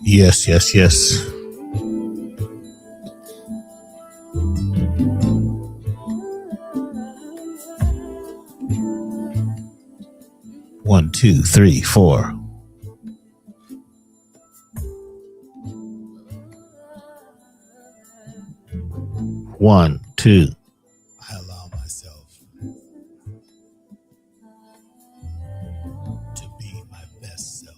Yes, yes, yes. One, two, three, four. One, two. I allow myself to be my best self.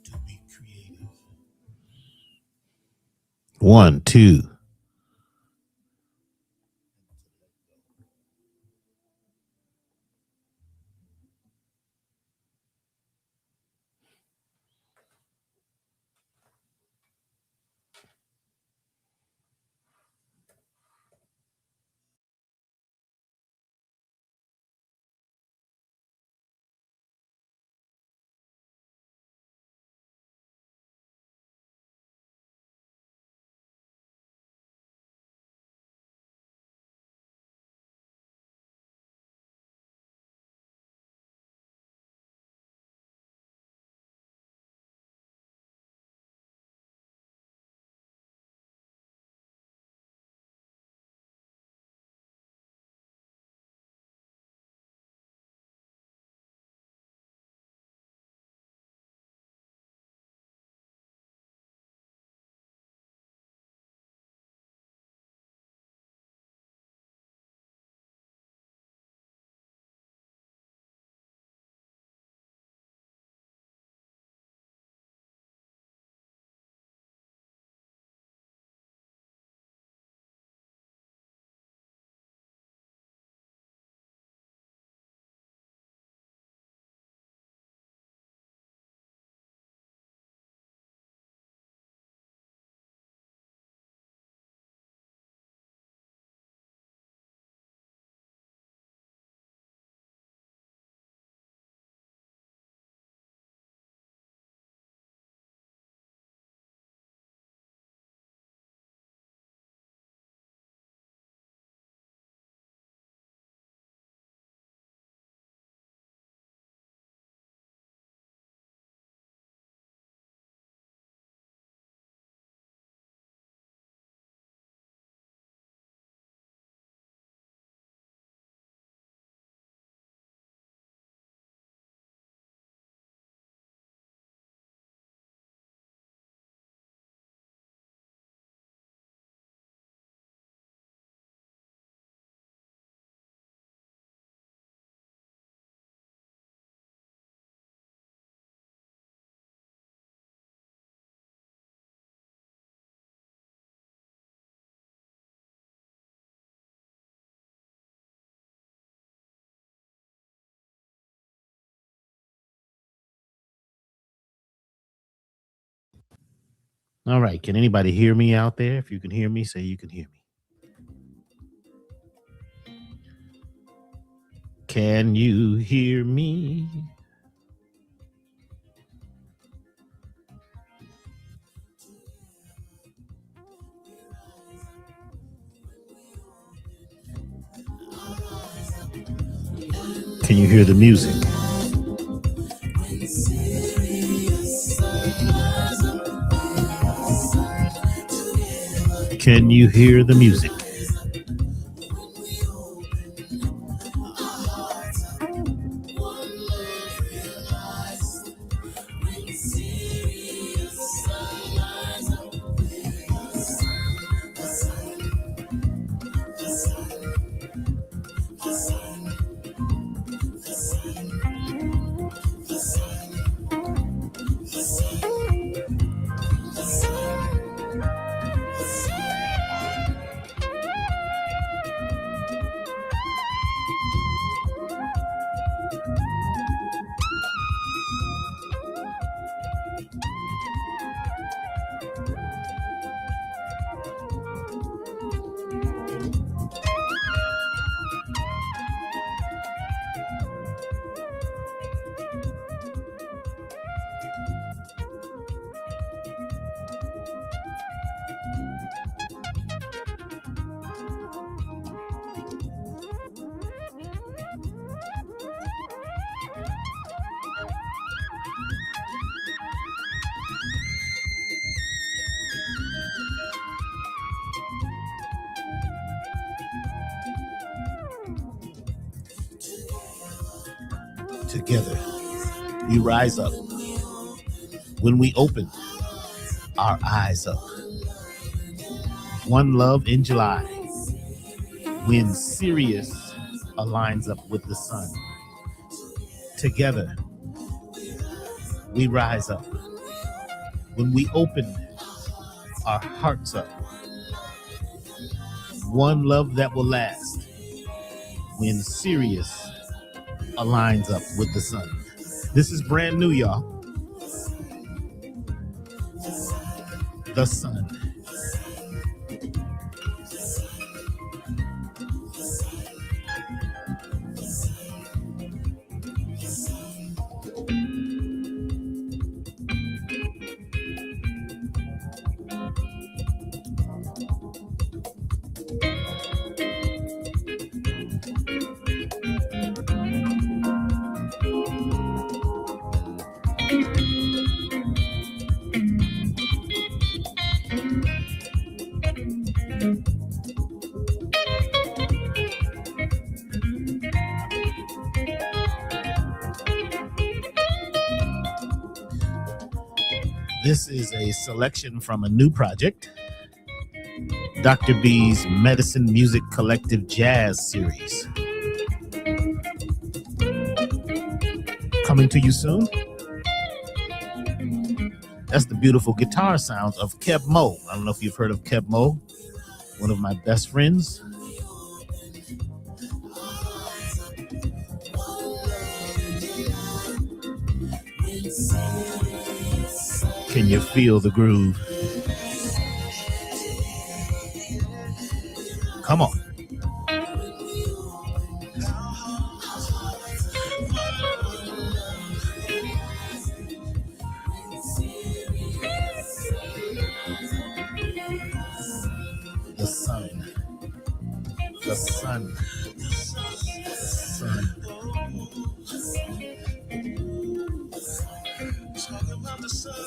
To be creative. One, two. All right. Can anybody hear me out there? If you can hear me, say you can hear me. Can you hear me? Can you hear the music? Can you hear the music? Together, we rise up. When we open our eyes up. One love in July. When Sirius aligns up with the sun. Together, we rise up. When we open our hearts up. One love that will last. When Sirius aligns up with the sun. This is brand new, y'all. The sun. This is a selection from a new project, Dr. B's Medicine Music Collective Jazz Series. Coming to you soon. That's the beautiful guitar sounds of Keb Mo. I don't know if you've heard of Keb Mo, one of my best friends. Can you feel the groove? Come on. The sun. The sun. Sun. Talking about the sun.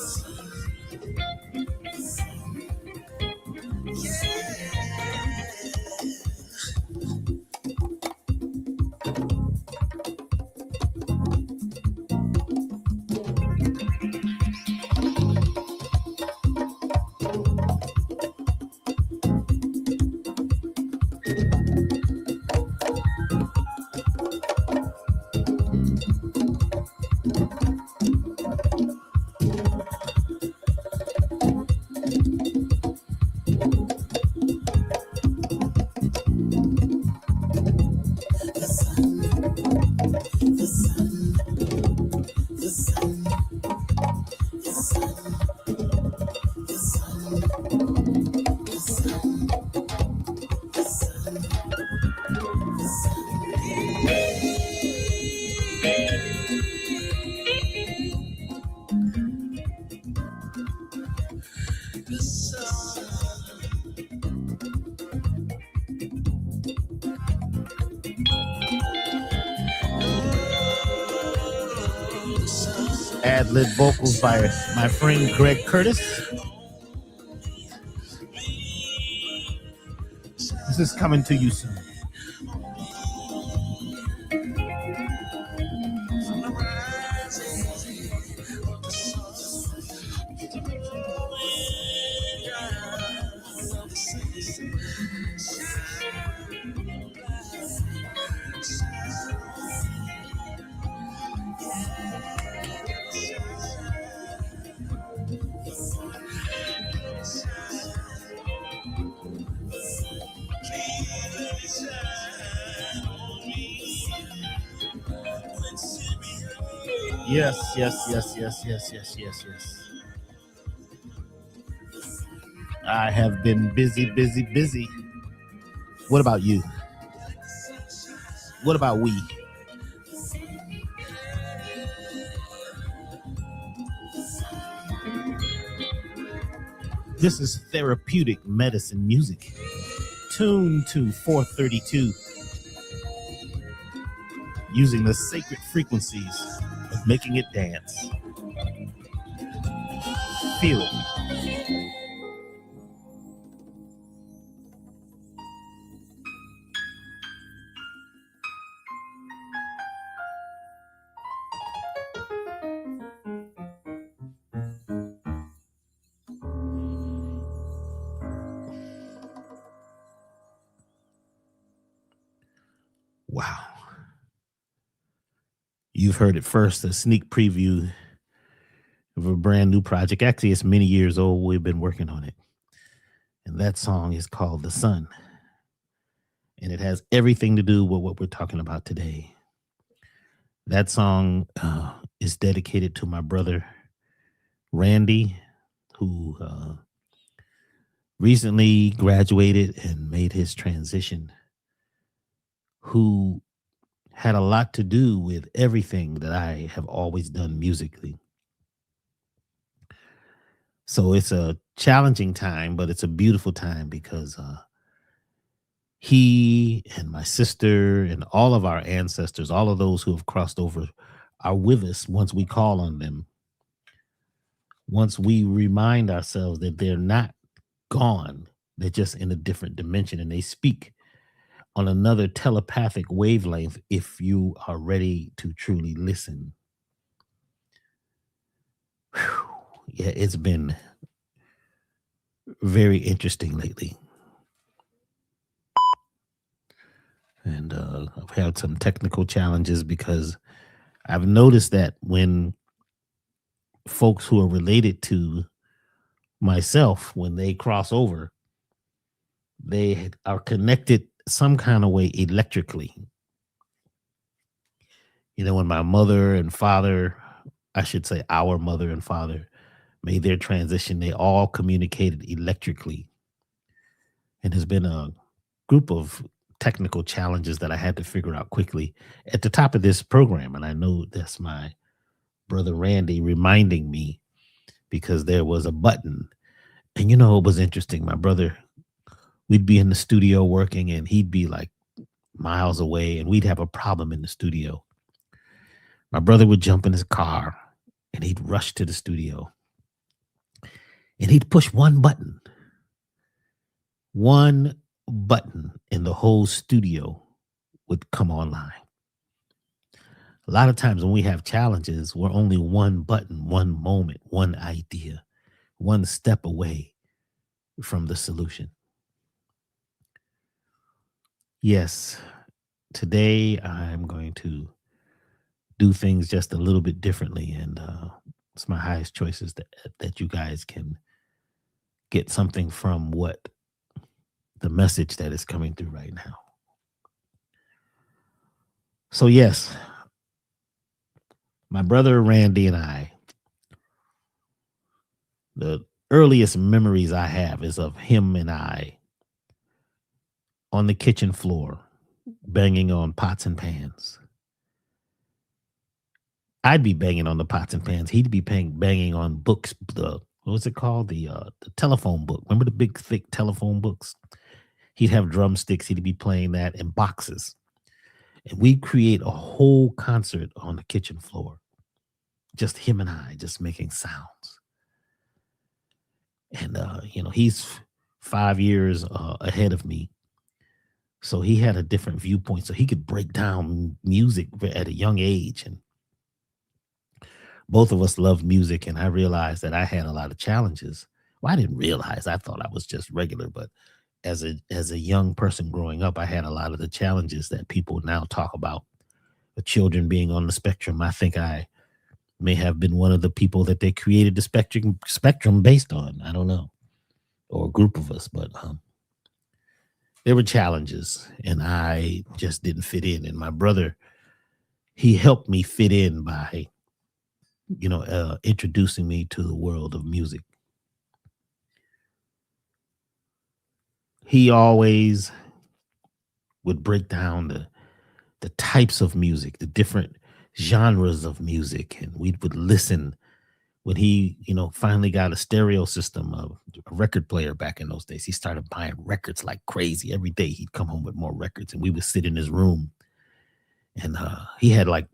Ad-lib vocals by my friend Greg Curtis. This is coming to you soon. Yes, yes, yes, yes, yes, yes, yes, yes. I have been busy, busy, busy. What about you? What about we? This is therapeutic medicine music. Tuned to 432. Using the sacred frequencies of making it dance. Feel it. Wow. You've heard it first, a sneak preview of a brand new project. Actually, it's many years old. We've been working on it. And that song is called The Sun. And it has everything to do with what we're talking about today. That song is dedicated to my brother, Randy, who recently graduated and made his transition, who had a lot to do with everything that I have always done musically. So it's a challenging time, but it's a beautiful time because he and my sister and all of our ancestors, all of those who have crossed over, are with us once we call on them. Once we remind ourselves that they're not gone, they're just in a different dimension and they speak on another telepathic wavelength if you are ready to truly listen. Whew. Yeah, it's been very interesting lately. And I've had some technical challenges because I've noticed that when folks who are related to myself, when they cross over, they are connected some kind of way electrically. You know, when my mother and father, I should say our mother and father, made their transition, they all communicated electrically. And there's been a group of technical challenges that I had to figure out quickly at the top of this program. And I know that's my brother Randy reminding me because there was a button. And you know, it was interesting. My brother, we'd be in the studio working and he'd be like miles away and we'd have a problem in the studio. My brother would jump in his car and he'd rush to the studio and he'd push one button, and the whole studio would come online. A lot of times when we have challenges, we're only one button, one moment, one idea, one step away from the solution. Yes, today I'm going to do things just a little bit differently, and it's my highest choices that you guys can get something from what the message that is coming through right now. So yes, my brother Randy and I, the earliest memories I have is of him and I on the kitchen floor banging on pots and pans. I'd be banging on the pots and pans. He'd be banging on books. The what was it called? The telephone book. Remember the big thick telephone books? He'd have drumsticks. He'd be playing that in boxes, and we'd create a whole concert on the kitchen floor. Just him and I, just making sounds. And you know, he's 5 years ahead of me, so he had a different viewpoint. So he could break down music at a young age, and both of us loved music. And I realized that I had a lot of challenges. Well, I didn't realize. I thought I was just regular, but as a young person growing up, I had a lot of the challenges that people now talk about. The children being on the spectrum. I think I may have been one of the people that they created the spectrum based on. I don't know, or a group of us, but there were challenges, and I just didn't fit in. And my brother, he helped me fit in by, introducing me to the world of music. He always would break down the types of music, the different genres of music, and we would listen. When he, finally got a stereo system, a record player back in those days, he started buying records like crazy. Every day he'd come home with more records, and we would sit in his room. And he had like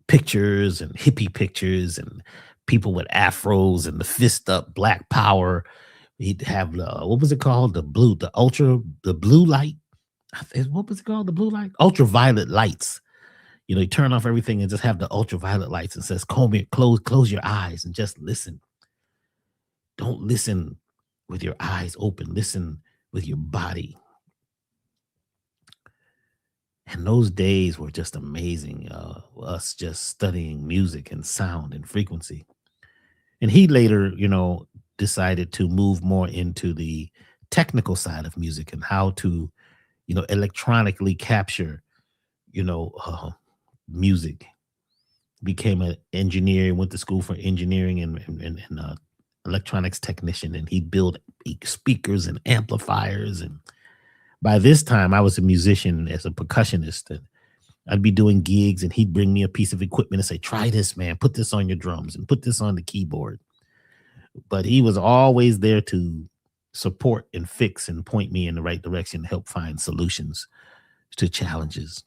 pictures and hippie pictures and people with afros and the fist up, black power. He'd have what was it called? The blue light. What was it called? The blue light, ultraviolet lights. You turn off everything and just have the ultraviolet lights and says, close your eyes and just listen. Don't listen with your eyes open. Listen with your body. And those days were just amazing. Us just studying music and sound and frequency. And he later, decided to move more into the technical side of music and how to, electronically capture, you know, uh, music. Became an engineer, went to school for engineering and electronics technician, and he built speakers and amplifiers. And by this time, I was a musician as a percussionist, and I'd be doing gigs, and he'd bring me a piece of equipment and say, "Try this, man. Put this on your drums and put this on the keyboard." But he was always there to support and fix and point me in the right direction, help find solutions to challenges.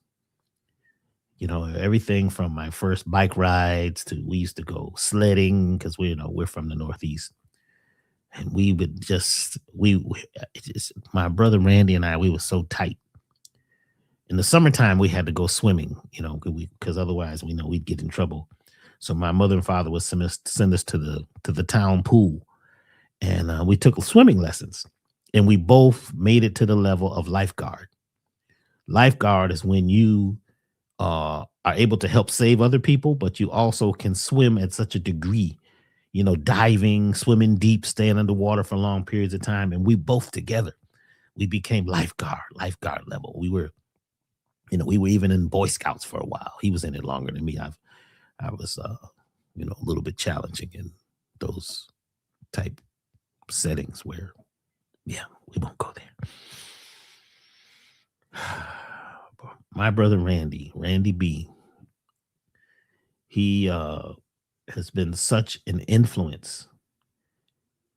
Everything from my first bike rides to we used to go sledding because we're from the Northeast, and we would just my brother Randy and we were so tight. In the summertime, we had to go swimming, because otherwise we know we'd get in trouble. So my mother and father would send us to the town pool, and we took swimming lessons, and we both made it to the level of lifeguard. Lifeguard is when you are able to help save other people, but you also can swim at such a degree, diving, swimming deep, staying underwater for long periods of time. And we both together, we became lifeguard level. We were even in Boy Scouts for a while. He was in it longer than me. I was, a little bit challenging in those type settings where, yeah, we won't go there. My brother Randy B, he has been such an influence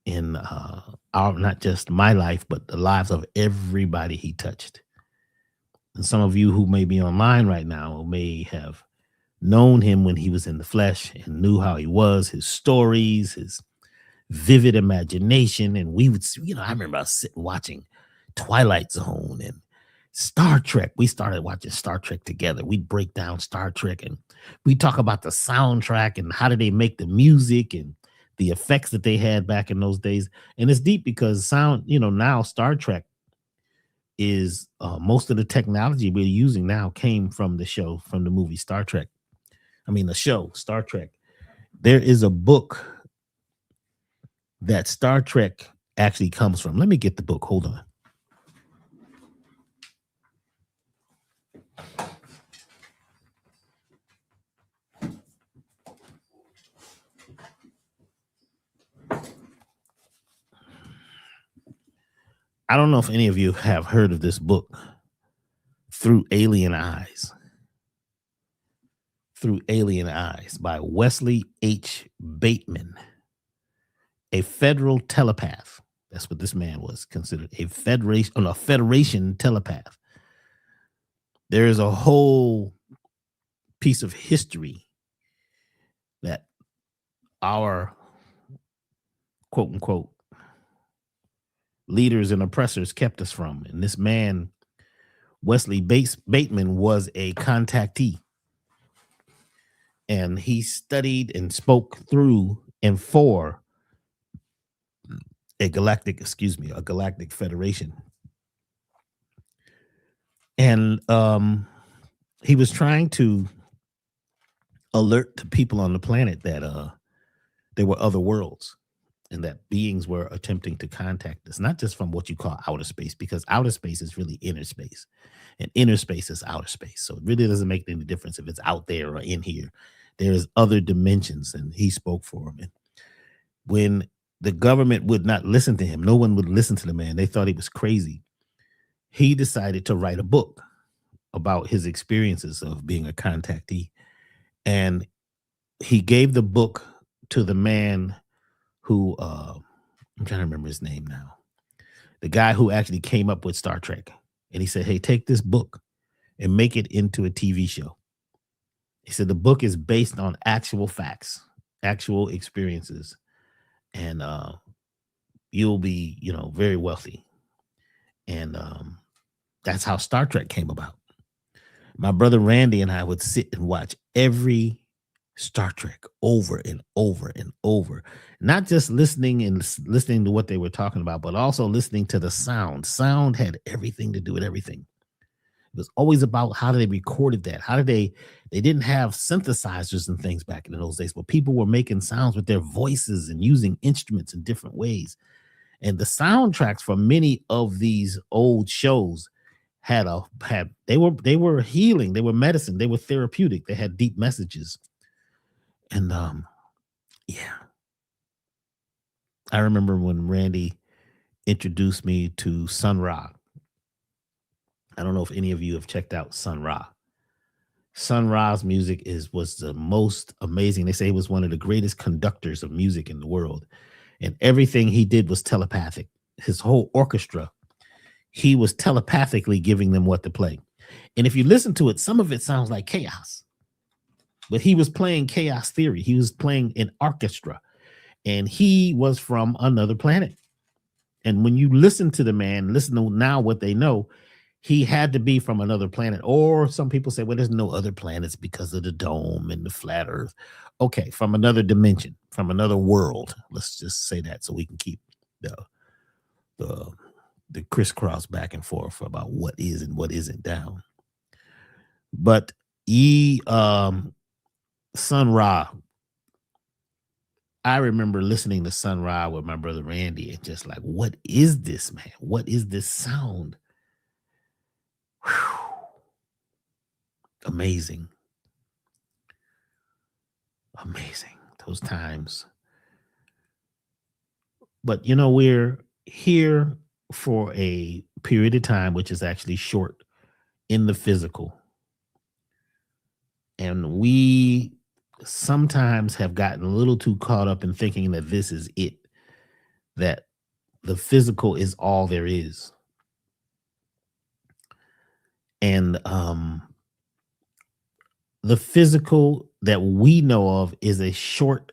in not just my life, but the lives of everybody he touched. And some of you who may be online right now may have known him when he was in the flesh and knew how he was, his stories, his vivid imagination. And we would, I remember us sitting watching Twilight Zone and Star Trek. We started watching Star Trek together. We'd break down Star Trek and we talk about the soundtrack and how did they make the music and the effects that they had back in those days. And it's deep because sound, now Star Trek is most of the technology we're using now came from from the movie Star Trek. I mean, the show Star Trek. There is a book that Star Trek actually comes from. Let me get the book. Hold on. I don't know if any of you have heard of this book, Through Alien Eyes. Through Alien Eyes by Wesley H. Bateman, a federal telepath. That's what this man was considered, a Federation telepath. There is a whole piece of history that our quote unquote leaders and oppressors kept us from. And this man, Wesley Bateman, was a contactee. And he studied and spoke through and for a galactic federation. And he was trying to alert the people on the planet that there were other worlds and that beings were attempting to contact us, not just from what you call outer space, because outer space is really inner space and inner space is outer space. So it really doesn't make any difference if it's out there or in here. There's other dimensions, and he spoke for him. And when the government would not listen to him, no one would listen to the man. They thought he was crazy. He decided to write a book about his experiences of being a contactee. And he gave the book to the man who, I'm trying to remember his name now, the guy who actually came up with Star Trek. And he said, "Hey, take this book and make it into a TV show." He said the book is based on actual facts, actual experiences, and you'll be, very wealthy. And that's how Star Trek came about. My brother Randy and I would sit and watch every Star Trek over and over and over, not just listening to what they were talking about, but also listening to the sound. Sound had everything to do with everything. was always about how they recorded that. How did they didn't have synthesizers and things back in those days, but people were making sounds with their voices and using instruments in different ways. And the soundtracks for many of these old shows had they were healing, they were medicine, they were therapeutic, they had deep messages. And yeah, I remember when Randy introduced me to Sun Ra. I don't know if any of you have checked out Sun Ra. Sun Ra's music was the most amazing. They say he was one of the greatest conductors of music in the world, and everything he did was telepathic. His whole orchestra, he was telepathically giving them what to play. And if you listen to it, some of it sounds like chaos, but he was playing chaos theory. He was playing an orchestra, and he was from another planet. And when you listen to the man, listen to now what they know, he had to be from another planet. Or some people say, well, there's no other planets because of the dome and the flat earth. Okay, from another dimension, from another world. Let's just say that so we can keep the the the crisscross back and forth about what is and what isn't down. But Sun Ra, I remember listening to Sun Ra with my brother Randy and just like, what is this, man? What is this sound? Whew. Amazing. Amazing. Those times. But we're here for a period of time, which is actually short in the physical. And we sometimes have gotten a little too caught up in thinking that this is it, that the physical is all there is. And the physical that we know of is a short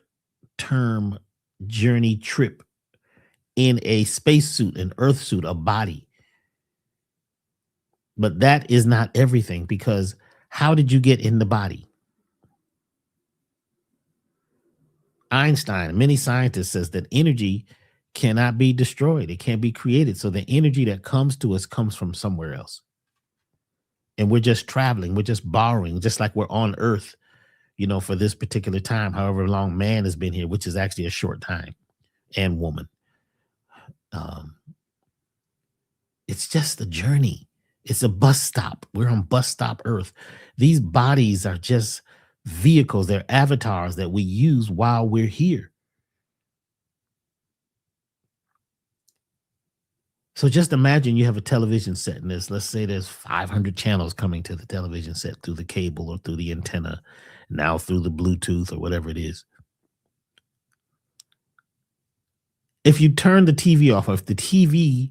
term journey trip in a spacesuit, an earth suit, a body. But that is not everything, because how did you get in the body? Einstein, many scientists, says that energy cannot be destroyed. It can't be created. So the energy that comes to us comes from somewhere else. And we're just traveling, we're just borrowing, just like we're on earth, for this particular time, however long man has been here, which is actually a short time, and woman. Um, it's just a journey. It's a bus stop. We're on bus stop earth. These bodies are just vehicles, they're avatars that we use while we're here. So just imagine you have a television set in this. Let's say there's 500 channels coming to the television set through the cable or through the antenna, now through the Bluetooth or whatever it is. If you turn the TV off, or if the TV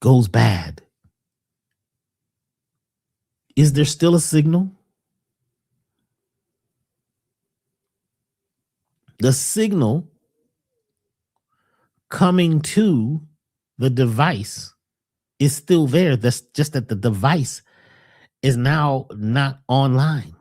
goes bad, is there still a signal? The signal coming to the device is still there. That's just that the device is now not online.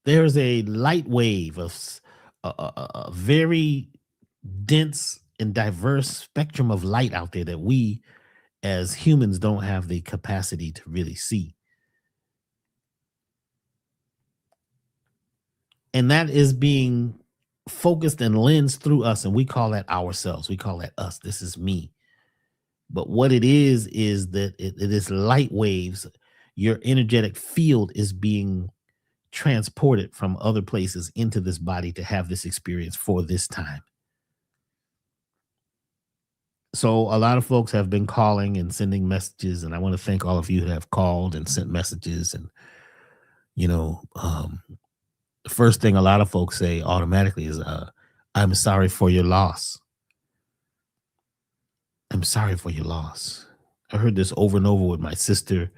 There's a light wave of a very dense and diverse spectrum of light out there that we as humans don't have the capacity to really see. And that is being focused and lensed through us. And we call that ourselves. We call that us. This is me. But what it is that it is light waves. Your energetic field is being transported from other places into this body to have this experience for this time. So a lot of folks have been calling and sending messages, and I want to thank all of you who have called and sent messages. And you know, the first thing a lot of folks say automatically is, "I'm sorry for your loss. I'm sorry for your loss." I heard this over and over with my sister,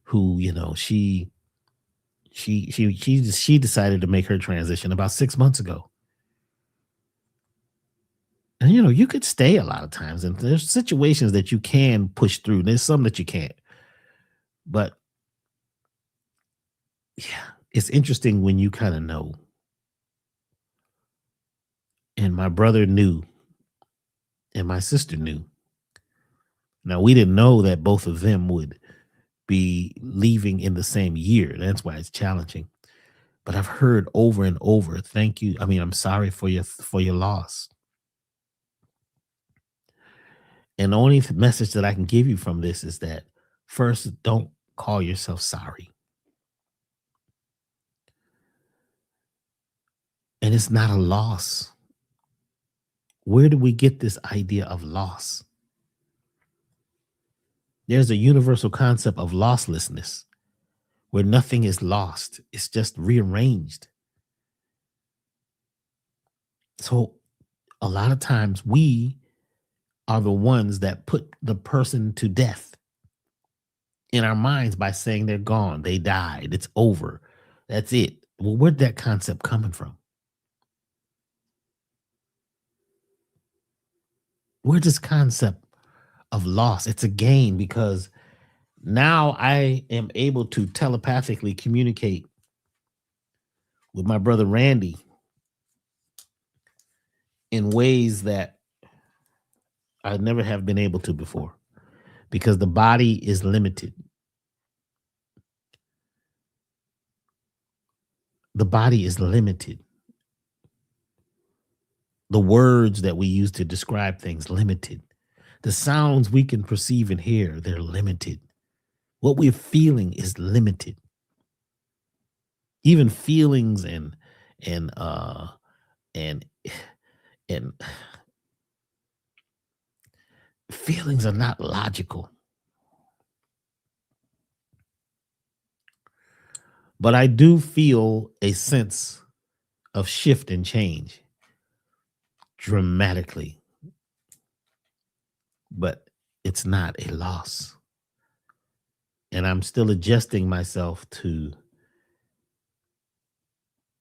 who she decided to make her transition about 6 months ago. And you could stay a lot of times, and there's situations that you can push through. There's some that you can't. But yeah, it's interesting when you kind of know. And my brother knew and my sister knew. Now, we didn't know that both of them would be leaving in the same year. That's why it's challenging. But I've heard over and over, thank you. I mean, I'm sorry for your loss. And the only message that I can give you from this is that first, don't call yourself sorry. And it's not a loss. Where do we get this idea of loss? There's a universal concept of losslessness where nothing is lost, it's just rearranged. So, a lot of times we are the ones that put the person to death in our minds by saying they're gone, they died, it's over, that's it. Well, where'd that concept coming from? Where's this concept of loss? It's a gain because now I am able to telepathically communicate with my brother Randy in ways that I never have been able to before because the body is limited. The body is limited. The words that we use to describe things limited. The sounds we can perceive and hear, they're limited. What we're feeling is limited. Even feelings and and and feelings are not logical. But I do feel a sense of shift and change dramatically. But it's not a loss. And I'm still adjusting myself to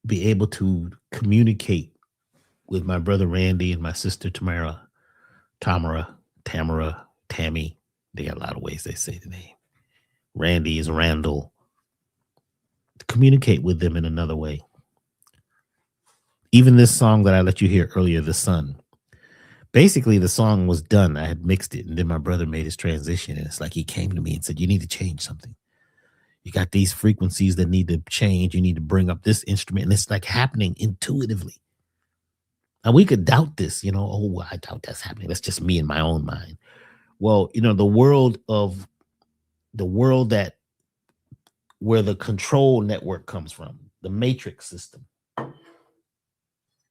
be able to communicate with my brother Randy and my sister Tamara, Tammy. They got a lot of ways they say the name. Randy is Randall. To communicate with them in another way. Even this song that I let you hear earlier, The Sun. Basically, the song was done. I had mixed it, and then my brother made his transition. And it's like he came to me and said, "You need to change something. You got these frequencies that need to change. You need to bring up this instrument." And it's like happening intuitively. And we could doubt this, oh, I doubt that's happening. That's just me in my own mind. Well, the world that where the control network comes from, the matrix system.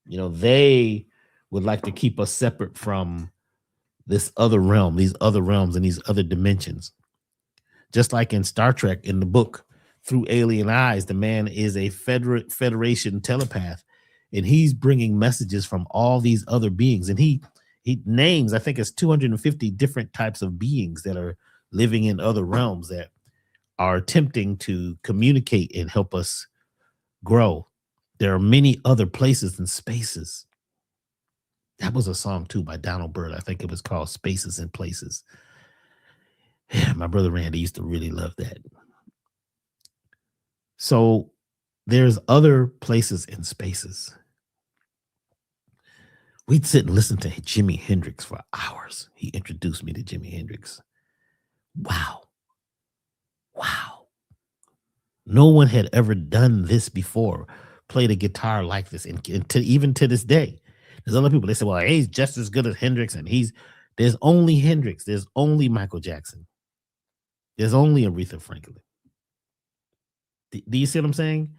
They would like to keep us separate from this other realm, these other realms and these other dimensions. Just like in Star Trek, in the book, Through Alien Eyes, the man is a Federation telepath, and he's bringing messages from all these other beings. And he names, I think it's 250 different types of beings that are living in other realms that are attempting to communicate and help us grow. There are many other places and spaces. That was a song too by Donald Byrd. I think it was called Spaces and Places. Yeah, my brother Randy used to really love that. So there's other places and spaces. We'd sit and listen to Jimi Hendrix for hours. He introduced me to Jimi Hendrix. Wow. No one had ever done this before, played a guitar like this, and even to this day. There's other people, they say, well, he's just as good as Hendrix, and there's only Hendrix, there's only Michael Jackson, there's only Aretha Franklin. Do you see what I'm saying?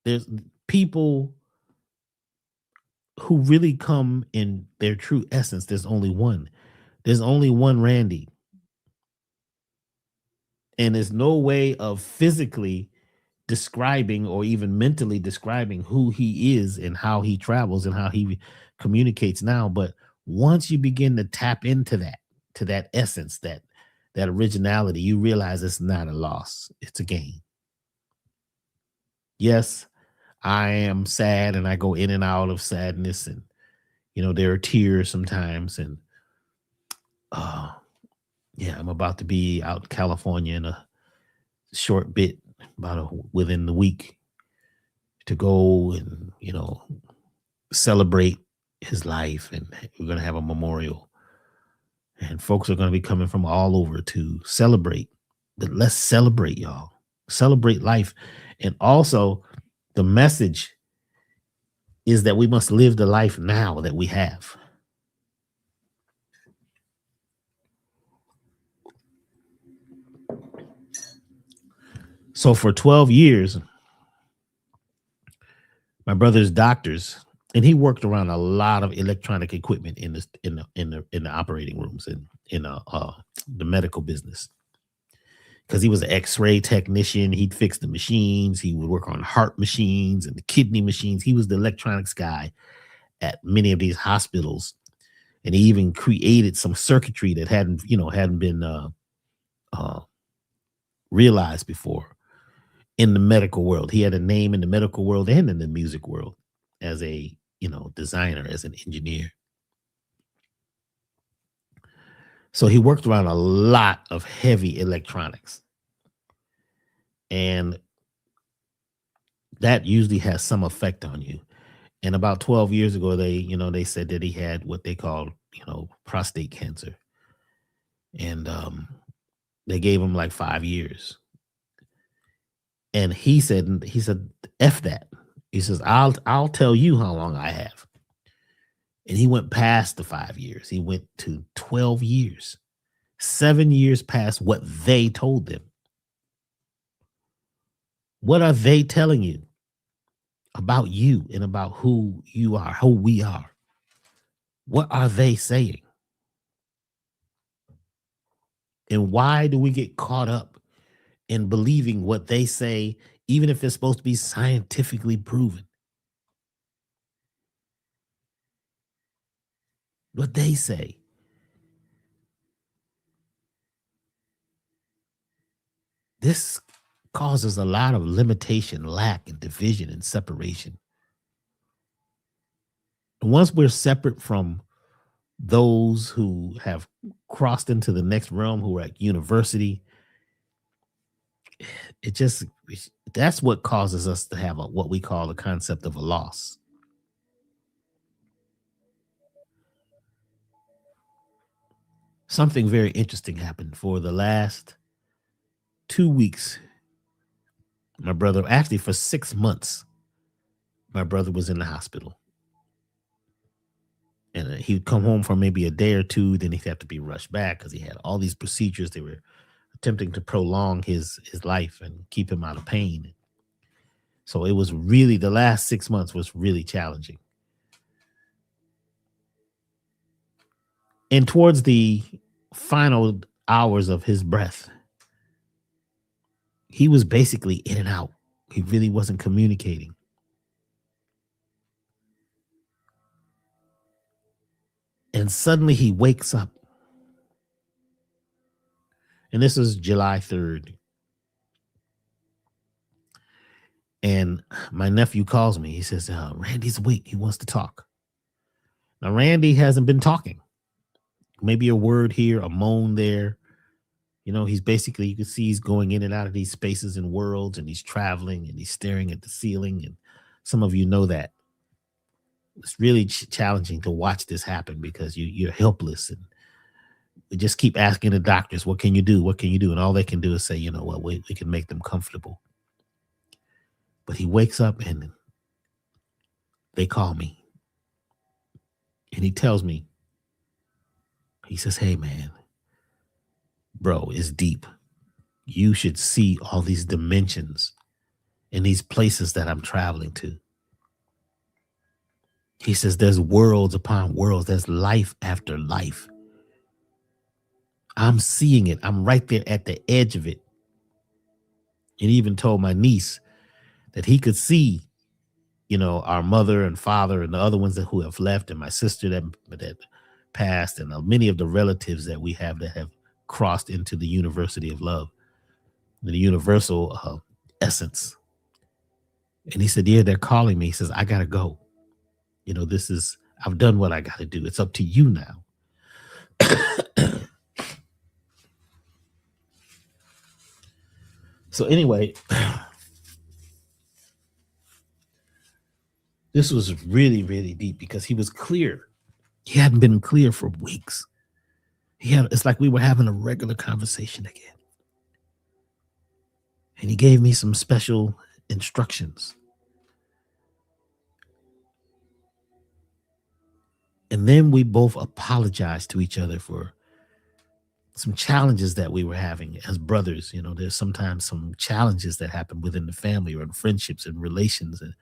There's people who really come in their true essence. There's only one. There's only one Randy. And there's no way of physically describing or even mentally describing who he is and how he travels and how he communicates now. But once you begin to tap into that, to that essence, that originality, you realize it's not a loss, it's a gain. Yes, I am sad and I go in and out of sadness, and there are tears sometimes, and yeah, I'm about to be out in California in a short bit, within the week, to go and celebrate his life, and we're going to have a memorial. And folks are going to be coming from all over to celebrate. But let's celebrate, y'all. Celebrate life. And also, the message is that we must live the life now that we have. So for 12 years, my brother's doctors, and he worked around a lot of electronic equipment in the operating rooms and in the medical business, because he was an X-ray technician. He'd fix the machines. He would work on heart machines and the kidney machines. He was the electronics guy at many of these hospitals, and he even created some circuitry that hadn't been uh, realized before in the medical world. He had a name in the medical world and in the music world as a designer, as an engineer. So he worked around a lot of heavy electronics, and that usually has some effect on you. And about 12 years ago, they said that he had what they called, prostate cancer. And they gave him like 5 years. And he said, F that. He says, I'll tell you how long I have. And he went past the 5 years. He went to 12 years, 7 years past what they told them. What are they telling you about you and about who you are, who we are? What are they saying? And why do we get caught up in believing what they say, even if it's supposed to be scientifically proven? What they say. This causes a lot of limitation, lack, and division and separation. And once we're separate from those who have crossed into the next realm, who are at university, it just that's what causes us to have what we call the concept of a loss. Something very interesting happened for the last 2 weeks. My brother, actually for 6 months, my brother was in the hospital. And he'd come home for maybe a day or two, then he'd have to be rushed back because he had all these procedures. They were attempting to prolong his life and keep him out of pain. So it was really, the last 6 months was really challenging. And towards the final hours of his breath, he was basically in and out. He really wasn't communicating. And suddenly he wakes up. And this is July 3rd. And my nephew calls me. He says, Randy's awake. He wants to talk. Now, Randy hasn't been talking. Maybe a word here, a moan there. He's basically, you can see he's going in and out of these spaces and worlds, and he's traveling and he's staring at the ceiling. And some of you know that. It's really challenging to watch this happen because you're helpless. And we just keep asking the doctors, what can you do? What can you do? And all they can do is say, you know what, we can make them comfortable. But he wakes up and they call me. And he tells me, he says, hey, man, bro, it's deep. You should see all these dimensions in these places that I'm traveling to. He says, there's worlds upon worlds. There's life after life. I'm seeing it. I'm right there at the edge of it. And he even told my niece that he could see, our mother and father and the other ones who have left, and my sister that passed, and many of the relatives that we have that have crossed into the university of love, the universal essence. And he said, yeah, they're calling me. He says, I got to go. I've done what I got to do. It's up to you now. So anyway, This was really, really deep because he was clear. He hadn't been clear for weeks. It's like we were having a regular conversation again. And he gave me some special instructions. And then we both apologized to each other for some challenges that we were having as brothers. You know, there's sometimes some challenges that happen within the family or in friendships and relations. And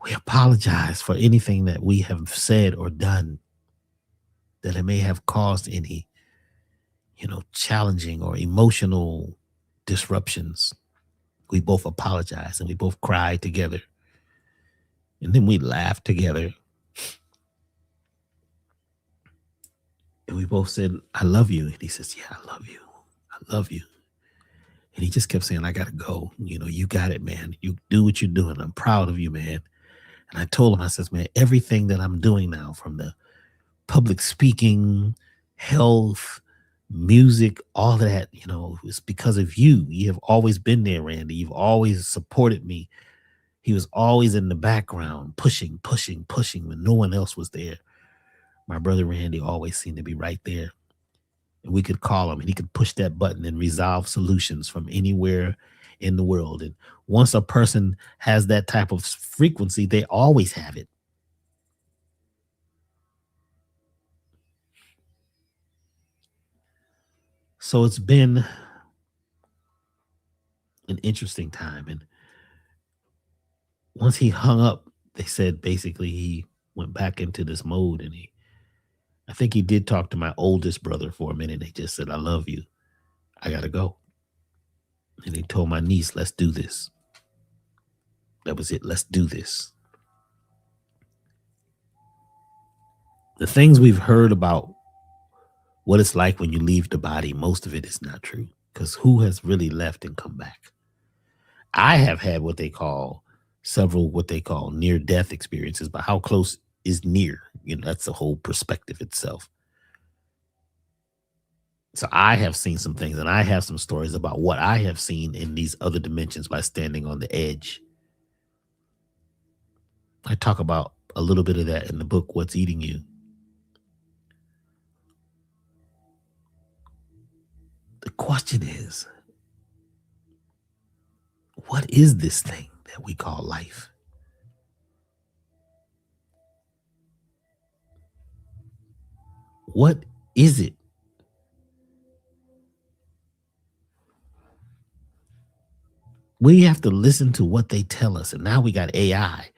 we apologize for anything that we have said or done that it may have caused any, challenging or emotional disruptions. We both apologized and we both cried together. And then we laughed together. And we both said, I love you. And he says, yeah, I love you. I love you. And he just kept saying, I got to go. You got it, man. You do what you're doing. I'm proud of you, man. And I told him, I says, man, everything that I'm doing now, from the public speaking, health, music, all of that, it's because of you. You have always been there, Randy. You've always supported me. He was always in the background, pushing, pushing, pushing when no one else was there. My brother Randy always seemed to be right there. And we could call him and he could push that button and resolve solutions from anywhere in the world. And once a person has that type of frequency, they always have it. So it's been an interesting time. And once he hung up, they said basically he went back into this mode, and I think he did talk to my oldest brother for a minute. He just said, I love you. I got to go. And he told my niece, let's do this. That was it. Let's do this. The things we've heard about what it's like when you leave the body, most of it is not true, because who has really left and come back? I have had several what they call near death experiences, but how close is near? That's the whole perspective itself. So I have seen some things, and I have some stories about what I have seen in these other dimensions by standing on the edge. I talk about a little bit of that in the book, What's Eating You. The question is, what is this thing that we call life? What is it? We have to listen to what they tell us. And now we got AI.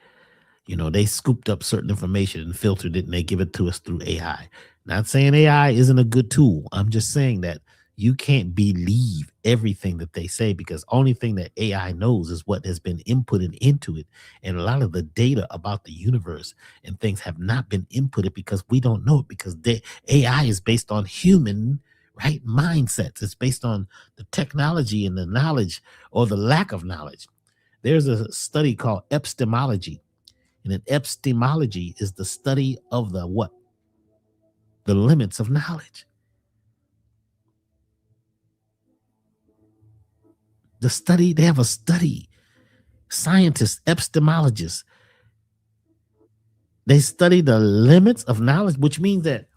They scooped up certain information and filtered it, and they give it to us through AI. Not saying AI isn't a good tool. I'm just saying that you can't believe everything that they say, because only thing that AI knows is what has been inputted into it. And a lot of the data about the universe and things have not been inputted because we don't know it, because AI is based on human, right, mindsets. It's based on the technology and the knowledge or the lack of knowledge. There's a study called epistemology. And an epistemology is the study of the what? The limits of knowledge. They have a study. Scientists, epistemologists, they study the limits of knowledge, which means that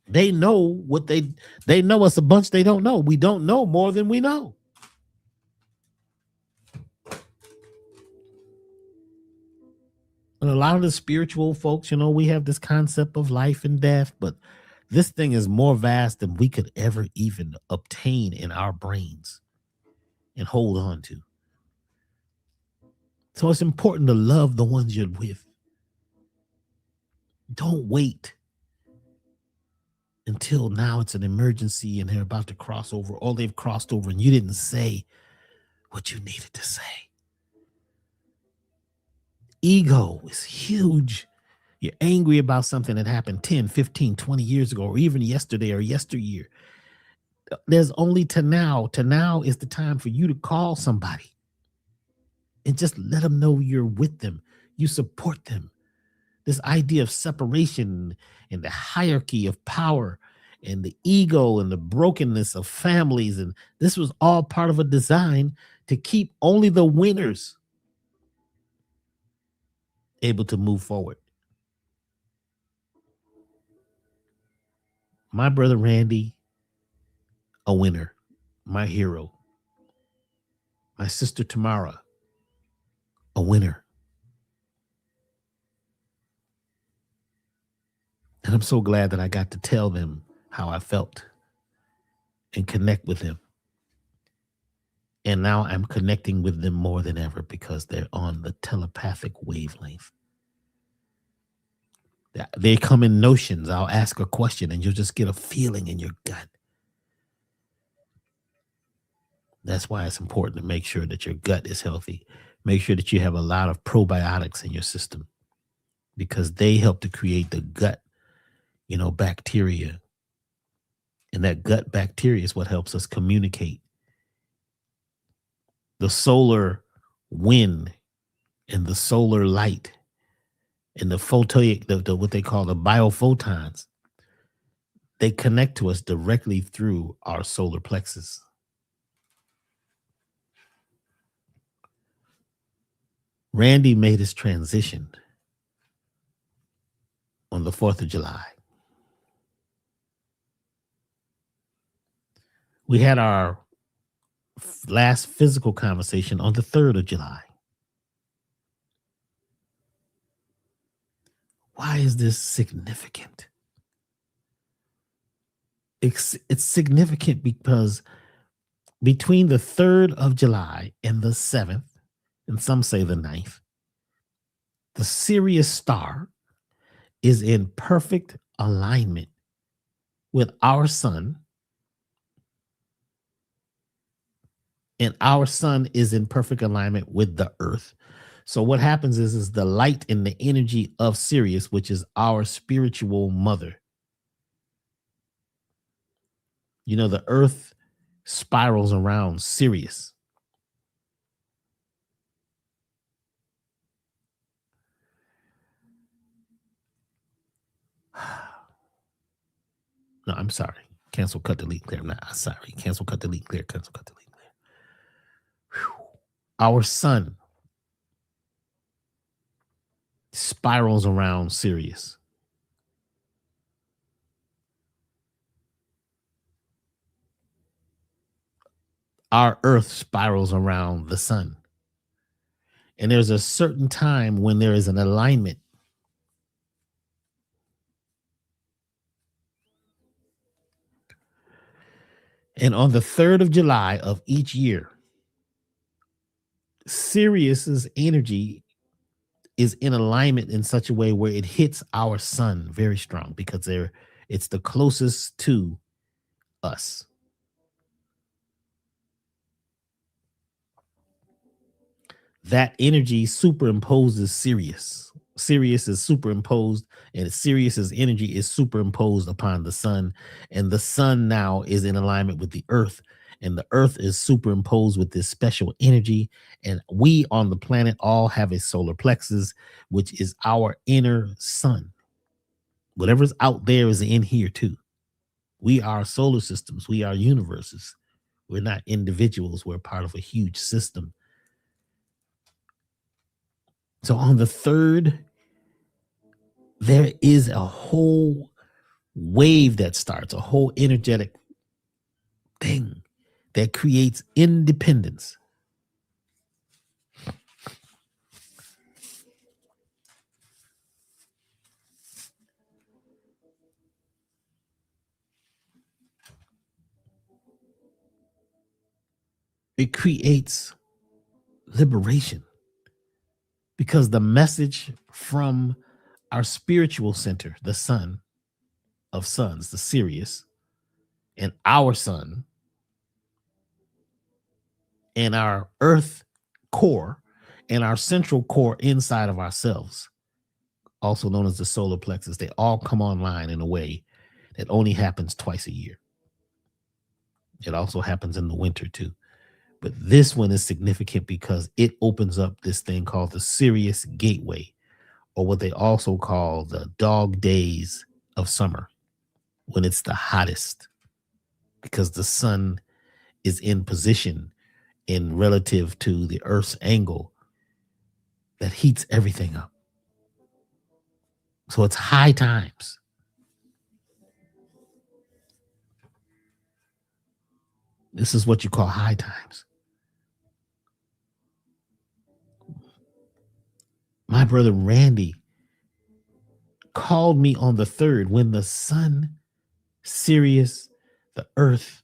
they know they know us a bunch they don't know. We don't know more than we know. And a lot of the spiritual folks, we have this concept of life and death, but this thing is more vast than we could ever even obtain in our brains and hold on to. So it's important to love the ones you're with. Don't wait until now it's an emergency and they're about to cross over, or they've crossed over and you didn't say what you needed to say. Ego is huge. You're angry about something that happened 10, 15, 20 years ago, or even yesterday or yesteryear. There's only to now. To now is the time for you to call somebody and just let them know you're with them. You support them. This idea of separation and the hierarchy of power and the ego and the brokenness of families. And this was all part of a design to keep only the winners. able to move forward. My brother Randy, a winner, my hero. My sister Tamara, a winner. And I'm so glad that I got to tell them how I felt and connect with them. And now I'm connecting with them more than ever because they're on the telepathic wavelength. They come in notions. I'll ask a question and you'll just get a feeling in your gut. That's why it's important to make sure that your gut is healthy. Make sure that you have a lot of probiotics in your system because they help to create the gut, bacteria. And that gut bacteria is what helps us communicate. The solar wind and the solar light and the photoic, what they call the biophotons, they connect to us directly through our solar plexus. Randy made his transition on the 4th of July. We had our last physical conversation on the 3rd of July. Why is this significant? It's significant because between the 3rd of July and the 7th, and some say the 9th, the Sirius star is in perfect alignment with our sun, and our sun is in perfect alignment with the earth. So what happens is the light and the energy of Sirius, which is our spiritual mother. The earth spirals around Sirius. No, I'm sorry. Cancel, cut, delete, clear. Nah, sorry. Cancel, cut, delete, clear. Cancel, cut, delete, clear. Whew. Our sun spirals around Sirius. Our earth spirals around the sun. And there's a certain time when there is an alignment. And on the 3rd of July of each year, Sirius's energy is in alignment in such a way where it hits our sun very strong because it's the closest to us. That energy superimposes Sirius. Sirius is superimposed, and Sirius's energy is superimposed upon the sun, and the sun now is in alignment with the earth, and the earth is superimposed with this special energy, and we on the planet all have a solar plexus, which is our inner sun. Whatever's out there is in here too. We are solar systems. We are universes. We're not individuals. We're part of a huge system. So on the 3rd, there is a whole wave that starts, a whole energetic thing that creates independence. It creates liberation because the message from our spiritual center, the sun of suns, the Sirius, and our sun, and our earth core, and our central core inside of ourselves, also known as the solar plexus, they all come online in a way that only happens twice a year. It also happens in the winter too. But this one is significant because it opens up this thing called the Sirius Gateway, or what they also call the dog days of summer, when it's the hottest, because the sun is in position in relative to the earth's angle that heats everything up. So it's high times. This is what you call high times. My brother Randy called me on the 3rd when the sun, Sirius, the earth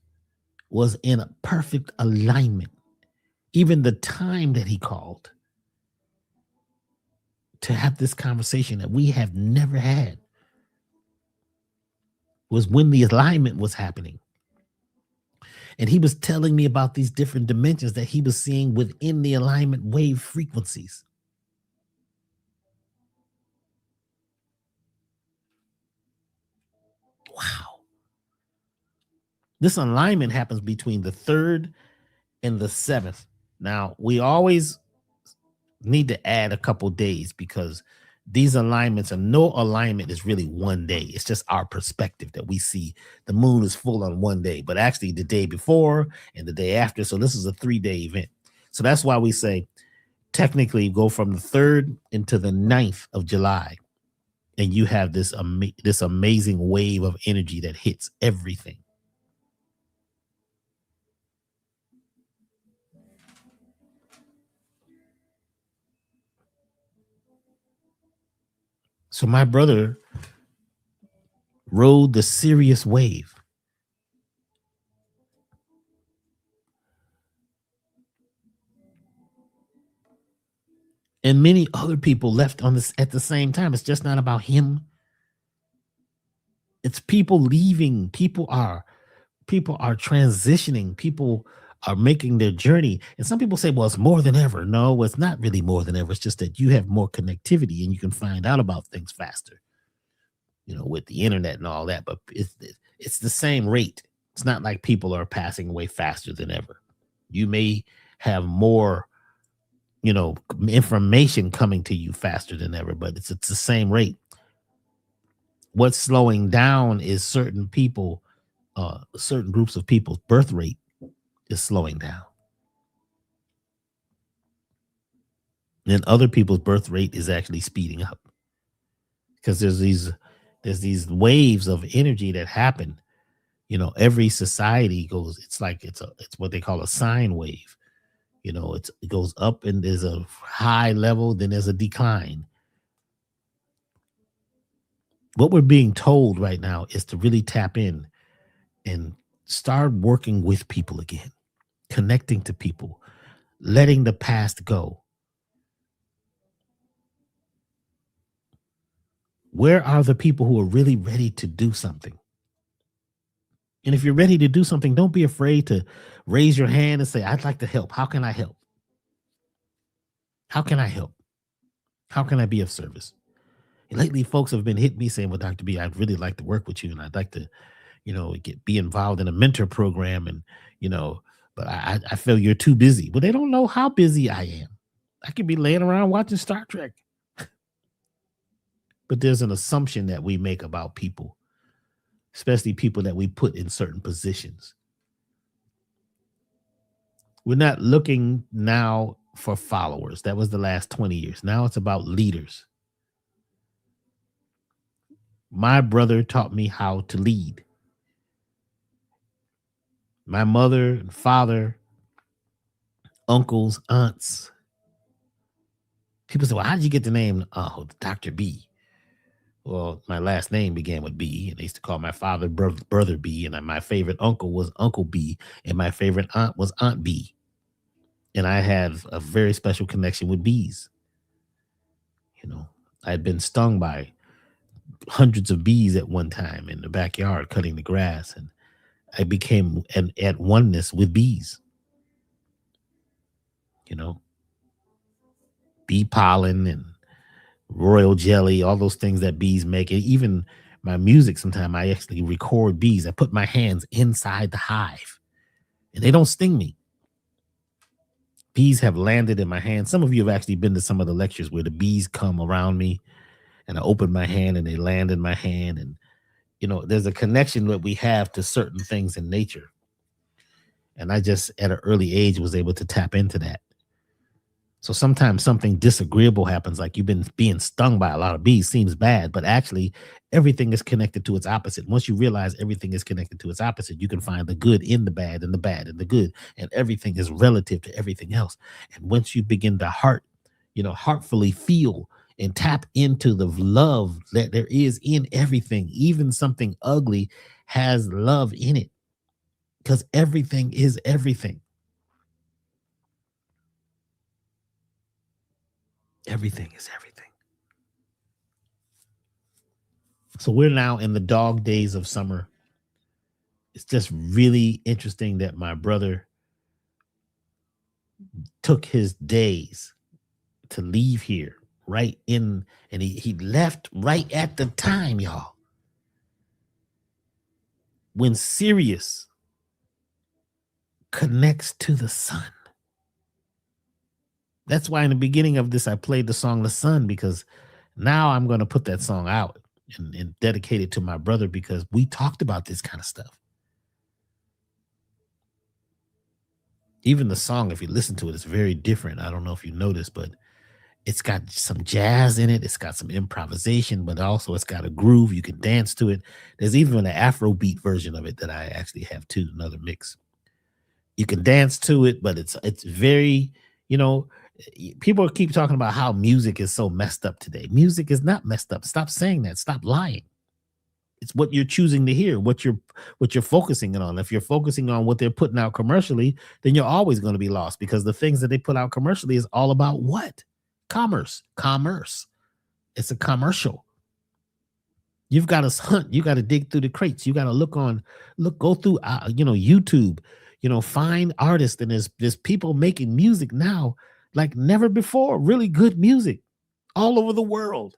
was in a perfect alignment. Even the time that he called to have this conversation that we have never had was when the alignment was happening. And he was telling me about these different dimensions that he was seeing within the alignment wave frequencies. Wow. This alignment happens between the 3rd and the 7th. Now, we always need to add a couple days because these alignments, and no alignment is really one day. It's just our perspective that we see the moon is full on one day, but actually the day before and the day after. So this is a 3-day event. So that's why we say technically go from the 3rd into the 9th of July. And you have this this amazing wave of energy that hits everything. So my brother rode the Sirius wave. And many other people left on this at the same time. It's just not about him. It's people leaving. People are transitioning. People are making their journey. And some people say, well, it's more than ever. No, it's not really more than ever. It's just that you have more connectivity and you can find out about things faster, with the internet and all that. But it's the same rate. It's not like people are passing away faster than ever. You may have more, information coming to you faster than ever, but it's the same rate. What's slowing down is certain people, certain groups of people's birth rate is slowing down. And other people's birth rate is actually speeding up. Because there's these waves of energy that happen. Every society goes, it's what they call a sine wave. It goes up and there's a high level, then there's a decline. What we're being told right now is to really tap in and start working with people again, connecting to people, letting the past go. Where are the people who are really ready to do something? And if you're ready to do something, don't be afraid to raise your hand and say, I'd like to help. How can I help? How can I help? How can I be of service? And lately, folks have been hitting me saying, well, Dr. B, I'd really like to work with you. And I'd like to, be involved in a mentor program. And, but I feel you're too busy. But they don't know how busy I am. I could be laying around watching Star Trek. But there's an assumption that we make about people, especially people that we put in certain positions. We're not looking now for followers. That was the last 20 years. Now it's about leaders. My brother taught me how to lead. My mother and father, uncles, aunts. People say, well, how did you get the name? Oh, Dr. B. Well, my last name began with B, and they used to call my father Brother B, and my favorite uncle was Uncle B, and my favorite aunt was Aunt B. And I have a very special connection with bees. I had been stung by hundreds of bees at one time in the backyard cutting the grass, and I became at oneness with bees. Bee pollen and royal jelly, all those things that bees make. And even my music, sometimes I actually record bees. I put my hands inside the hive and they don't sting me. Bees have landed in my hand. Some of you have actually been to some of the lectures where the bees come around me and I open my hand and they land in my hand. And, there's a connection that we have to certain things in nature. And I just, at an early age, was able to tap into that. So sometimes something disagreeable happens, like you've been being stung by a lot of bees, seems bad, but actually everything is connected to its opposite. Once you realize everything is connected to its opposite, you can find the good in the bad and the bad in the good, and everything is relative to everything else. And once you begin to heartfully feel and tap into the love that there is in everything, even something ugly has love in it because everything is everything. Everything is everything. So we're now in the dog days of summer. It's just really interesting that my brother took his days to leave here right in, and he left right at the time, y'all, when Sirius connects to the sun. That's why in the beginning of this, I played the song The Sun, because now I'm going to put that song out and dedicate it to my brother, because we talked about this kind of stuff. Even the song, if you listen to it, it's very different. I don't know if you noticed, but it's got some jazz in it. It's got some improvisation, but also it's got a groove. You can dance to it. There's even an Afrobeat version of it that I actually have too, another mix. You can dance to it, but it's very, you know, people keep talking about how music is so messed up today. Music is not messed up. Stop saying that. Stop lying. It's what you're choosing to hear, what you're focusing on. If you're focusing on what they're putting out commercially, then you're always going to be lost, because the things that they put out commercially is all about what? Commerce. It's a commercial. You've got to hunt. You got to dig through the crates. You got to go through, YouTube, find artists. And there's people making music now like never before. Really good music all over the world.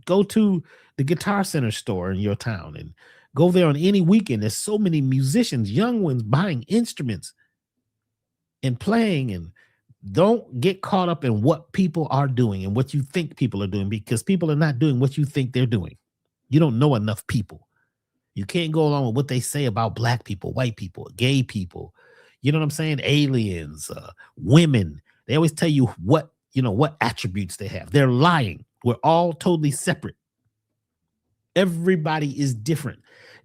Go to the Guitar Center store in your town and go there on any weekend. There's so many musicians, young ones, buying instruments and playing. And don't get caught up in what people are doing and what you think people are doing, because people are not doing what you think they're doing. You don't know enough people. You can't go along with what they say about black people, white people, gay people. You know what I'm saying? Aliens, women. They always tell you what attributes they have. They're lying. We're all totally separate. Everybody is different.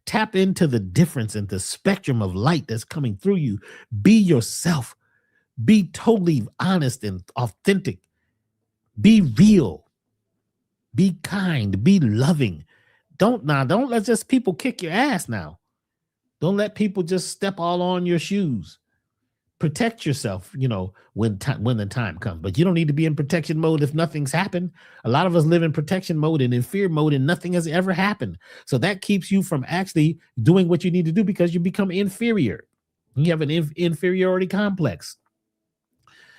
Tap into the difference and the spectrum of light that's coming through you. Be yourself. Be totally honest and authentic. Be real. Be kind. Be loving. Don't let just people kick your ass now. Don't let people just step all on your shoes. Protect yourself, when the time comes. But you don't need to be in protection mode if nothing's happened. A lot of us live in protection mode and in fear mode, and nothing has ever happened. So that keeps you from actually doing what you need to do, because you become inferior. You have an inferiority complex.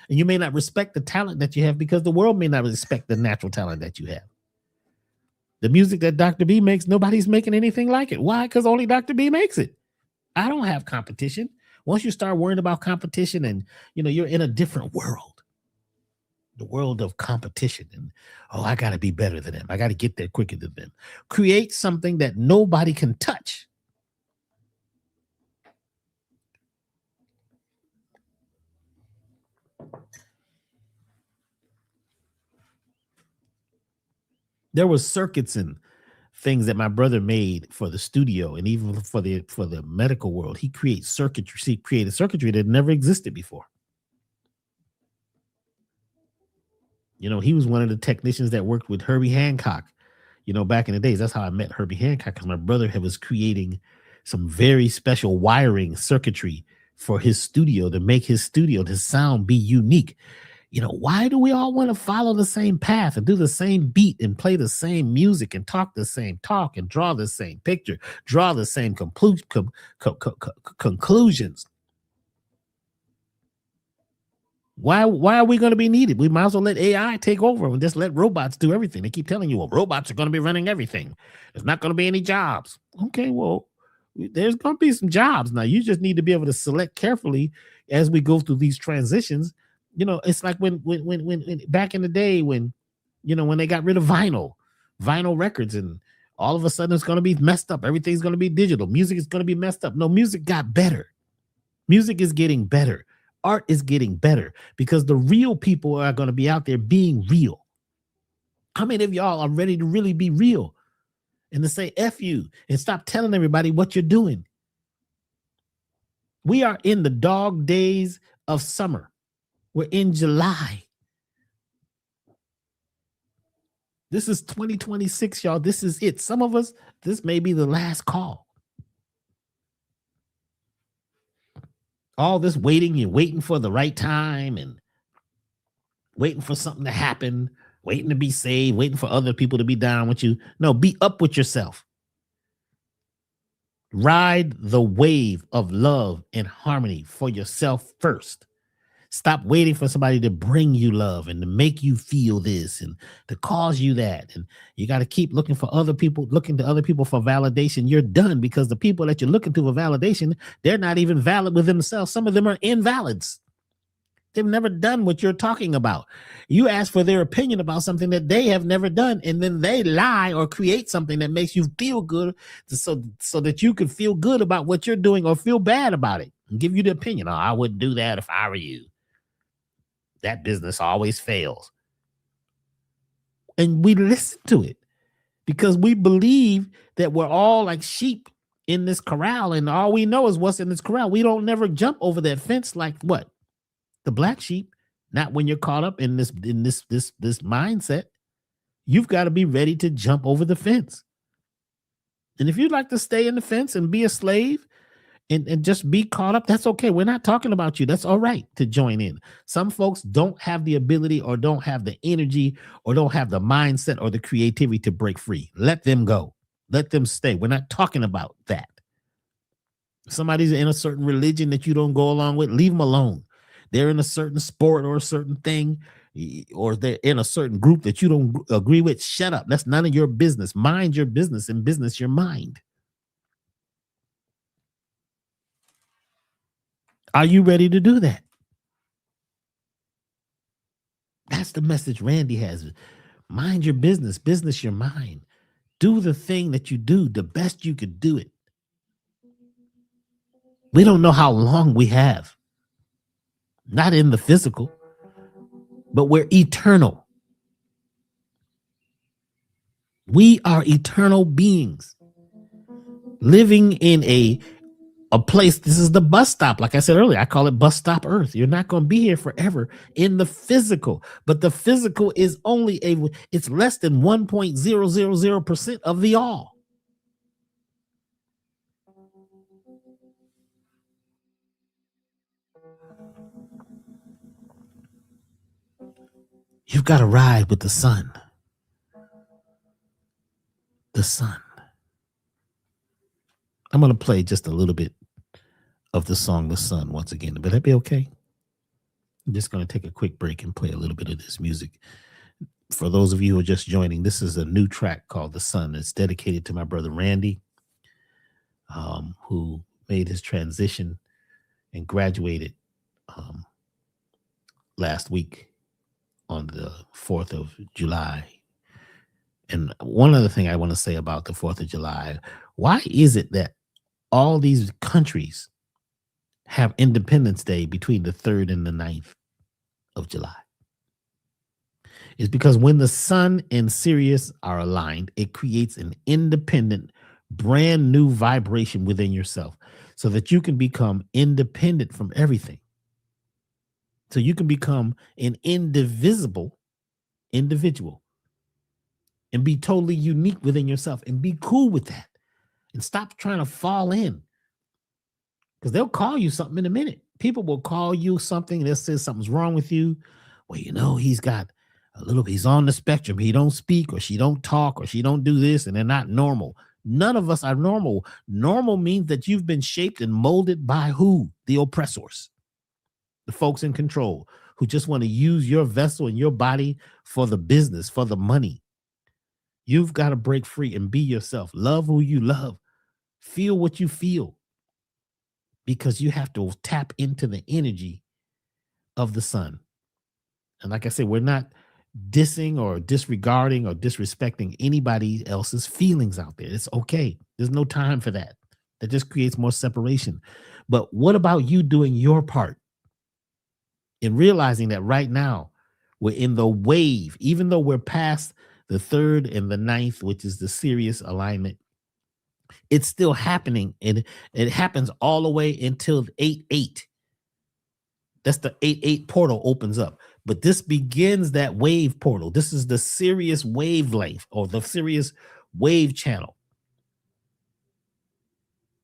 And you may not respect the talent that you have, because the world may not respect the natural talent that you have. The music that Dr. B makes, nobody's making anything like it. Why? Because only Dr. B makes it. I don't have competition. Once you start worrying about competition, and you're in a different world, the world of competition, and I got to be better than them. I got to get there quicker than them. Create something that nobody can touch. There was circuits and things that my brother made for the studio, and even for the medical world. He created circuitry that never existed before. He was one of the technicians that worked with Herbie Hancock, back in the days. That's how I met Herbie Hancock, because my brother was creating some very special wiring circuitry for his studio to make his sound be unique. Why do we all want to follow the same path and do the same beat and play the same music and talk the same talk and draw the same picture, draw the same conclusions? Why are we going to be needed? We might as well let AI take over and just let robots do everything. They keep telling you, well, robots are going to be running everything. There's not going to be any jobs. Okay, well, there's going to be some jobs. Now, you just need to be able to select carefully as we go through these transitions. It's like when back in the day when they got rid of vinyl records, and all of a sudden it's going to be messed up. Everything's going to be digital. Music is going to be messed up. No, music got better. Music is getting better. Art is getting better because the real people are going to be out there being real. How many of y'all are ready to really be real and to say F you and stop telling everybody what you're doing? We are in the dog days of summer. We're in July. This is 2026, y'all. This is it. Some of us, this may be the last call. All this waiting, you're waiting for the right time and waiting for something to happen, waiting to be saved, waiting for other people to be down with you. No, be up with yourself. Ride the wave of love and harmony for yourself first. Stop waiting for somebody to bring you love and to make you feel this and to cause you that. And you got to keep looking for other people, looking to other people for validation. You're done because the people that you're looking to for validation, they're not even valid with themselves. Some of them are invalids. They've never done what you're talking about. You ask for their opinion about something that they have never done, and then they lie or create something that makes you feel good so that you can feel good about what you're doing or feel bad about it and give you the opinion. Oh, I wouldn't do that if I were you. That business always fails. And we listen to it because we believe that we're all like sheep in this corral, and all we know is what's in this corral. We don't never jump over that fence like what? The black sheep. Not when you're caught up in this mindset. You've got to be ready to jump over the fence. And if you'd like to stay in the fence and be a slave and just be caught up, that's okay. We're not talking about you. That's all right to join in. Some folks don't have the ability or don't have the energy or don't have the mindset or the creativity to break free. Let them go. Let them stay. We're not talking about that. If somebody's in a certain religion that you don't go along with, leave them alone. They're in a certain sport or a certain thing, or they're in a certain group that you don't agree with. Shut up. That's none of your business. Mind your business, and business your mind. Are you ready to do that? That's the message Randy has. Mind your business, business your mind. Do the thing that you do the best you could do it. We don't know how long we have. Not in the physical, but we're eternal. We are eternal beings living in a place. This is the bus stop. Like I said earlier, I call it bus stop Earth. You're not going to be here forever in the physical, but the physical is only it's less than 1.000% of the all. You've got to ride with the sun. The sun. I'm going to play just a little bit of the song The Sun once again. Would that be okay? I'm just going to take a quick break and play a little bit of this music. For those of you who are just joining, this is a new track called The Sun. It's dedicated to my brother Randy, who made his transition and graduated last week on the 4th of July. And one other thing I want to say about the 4th of July, why is it that all these countries have Independence Day between the 3rd and the 9th of July? It's because when the sun and Sirius are aligned, it creates an independent, brand new vibration within yourself so that you can become independent from everything. So you can become an indivisible individual and be totally unique within yourself and be cool with that and stop trying to fall in, because they'll call you something in a minute. People will call you something that says something's wrong with you. Well, you know, he's on the spectrum. He don't speak, or she don't talk, or she don't do this, and they're not normal. None of us are normal. Normal means that you've been shaped and molded by who? The oppressors, the folks in control who just want to use your vessel and your body for the business, for the money. You've got to break free and be yourself. Love who you love. Feel what you feel, because you have to tap into the energy of the sun. And like I said, we're not dissing or disregarding or disrespecting anybody else's feelings out there. It's okay. There's no time for that. That just creates more separation. But what about you doing your part? And realizing that right now we're in the wave, even though we're past the third and the ninth, which is the Sirius alignment, it's still happening. And it happens all the way until 8-8. That's the 8-8 portal opens up. But this begins that wave portal. This is the Sirius wavelength or the Sirius wave channel.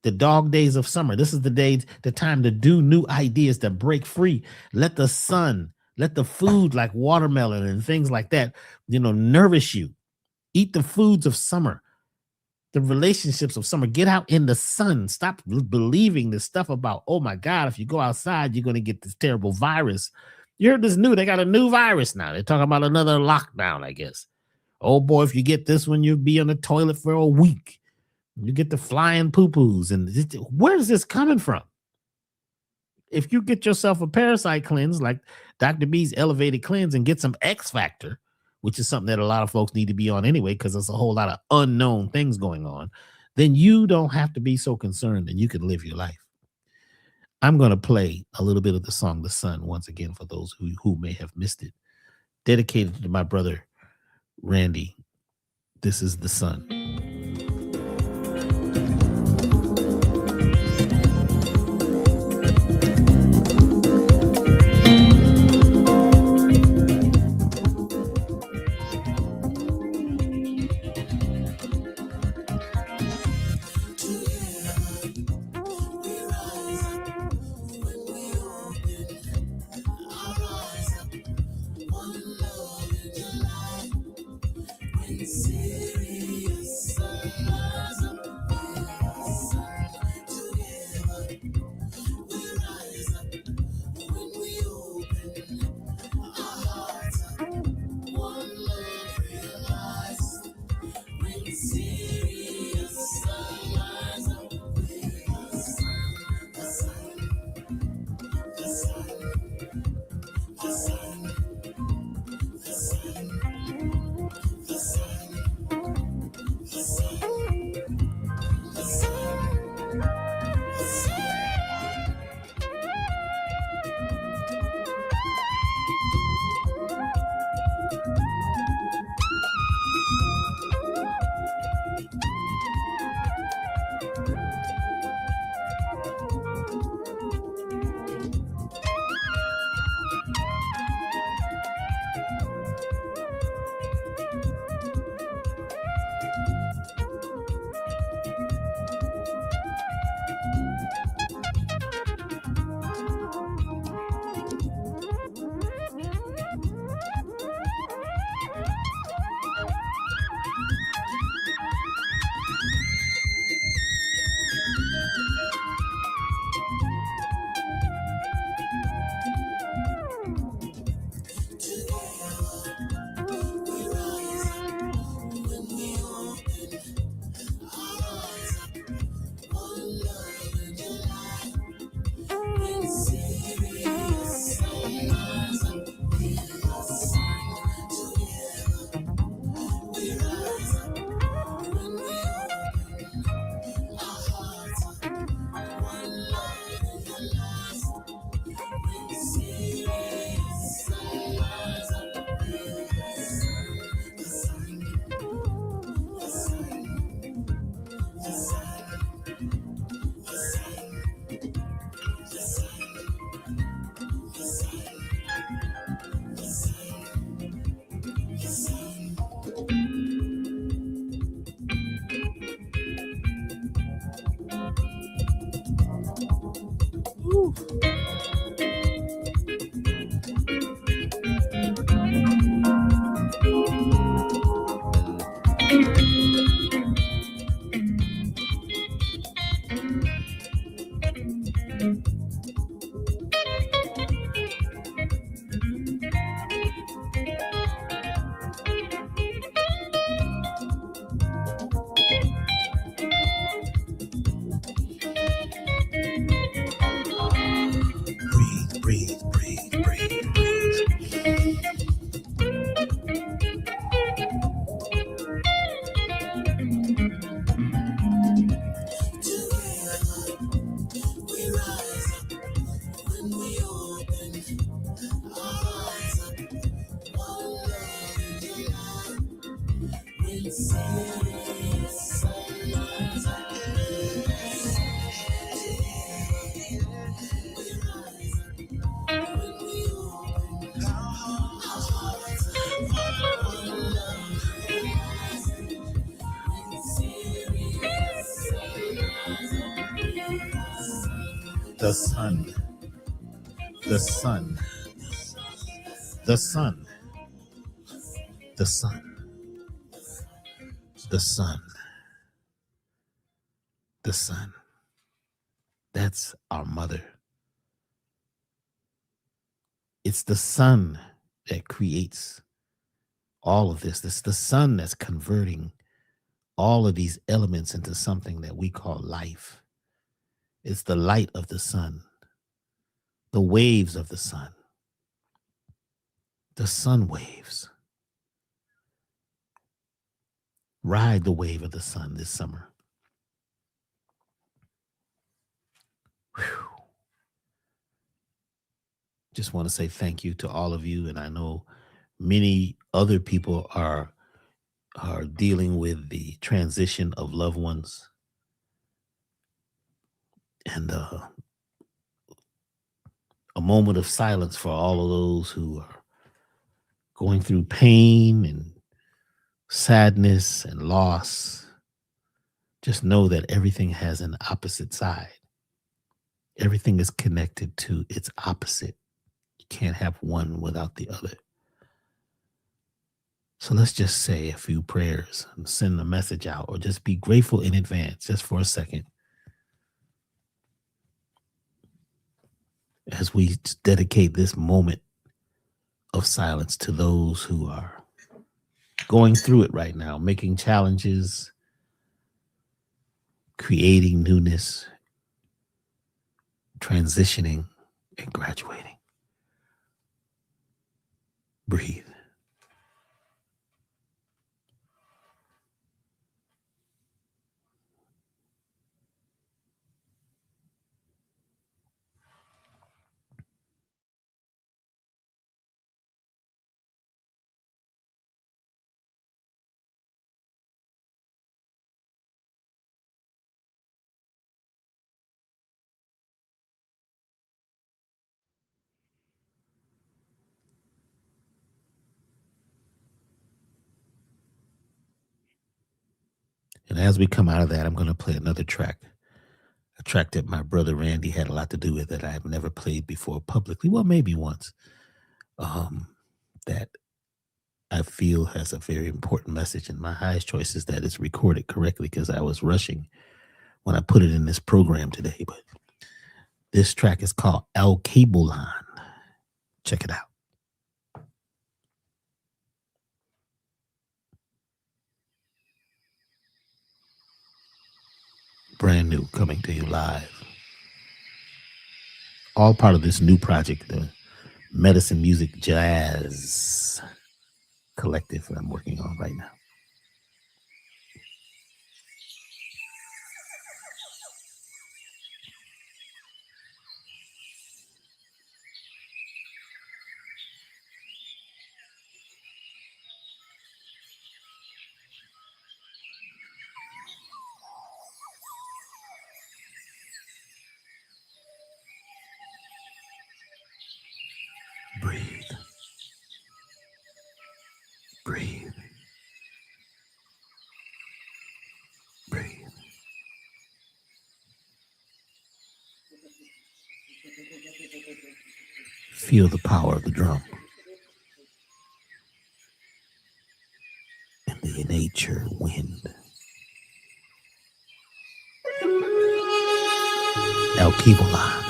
The dog days of summer. This is the time to do new ideas, to break free. Let the sun, let the food like watermelon and things like that, nourish you. Eat the foods of summer, the relationships of summer. Get out in the sun. Stop believing this stuff about, oh my God, if you go outside, you're going to get this terrible virus. You heard this they got a new virus now. They're talking about another lockdown, I guess. Oh boy, if you get this one, you'll be on the toilet for a week. You get the flying poo-poos. And where is this coming from? If you get yourself a parasite cleanse, like Dr. B's elevated cleanse, and get some X Factor, which is something that a lot of folks need to be on anyway, because there's a whole lot of unknown things going on, then you don't have to be so concerned and you can live your life. I'm going to play a little bit of the song, The Sun, once again, for those who may have missed it. Dedicated to my brother, Randy. This is The Sun. The sun, the sun, the sun, the sun, the sun, the sun. That's our mother. It's the sun that creates all of this. It's the sun that's converting all of these elements into something that we call life. It's the light of the sun, the waves of the sun waves. Ride the wave of the sun this summer. Whew. Just want to say thank you to all of you. And I know many other people are dealing with the transition of loved ones. And a moment of silence for all of those who are going through pain and sadness and loss. Just know that everything has an opposite side. Everything is connected to its opposite. You can't have one without the other. So let's just say a few prayers and send a message out, or just be grateful in advance just for a second as we dedicate this moment of silence to those who are going through it right now, making challenges, creating newness, transitioning, and graduating. Breathe. And as we come out of that, I'm going to play another track, a track that my brother Randy had a lot to do with, that I've never played before publicly. Well, maybe once. That I feel has a very important message. And my highest choice is that it's recorded correctly, because I was rushing when I put it in this program today. But this track is called El Cabolan. Check it out. Brand new, coming to you live. All part of this new project, the Medicine Music Jazz Collective that I'm working on right now. Breathe. Breathe. Breathe. Feel the power of the drum and the nature wind. El Cabolan.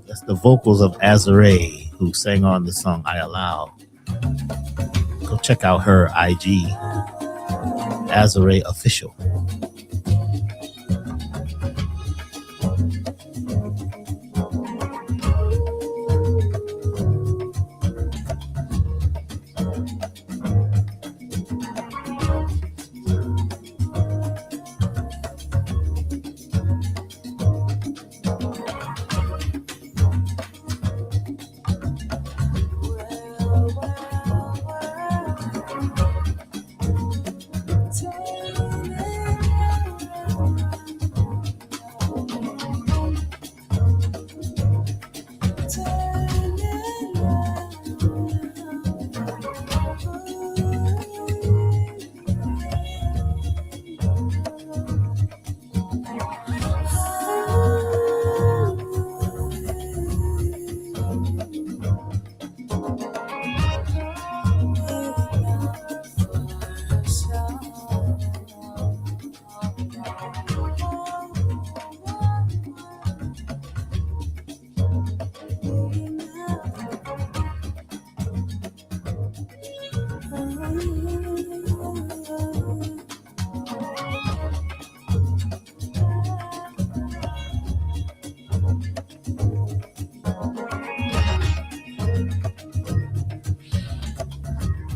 that's the vocals of Azare, who sang on the song I Allow. Go check out her IG, Azare Official.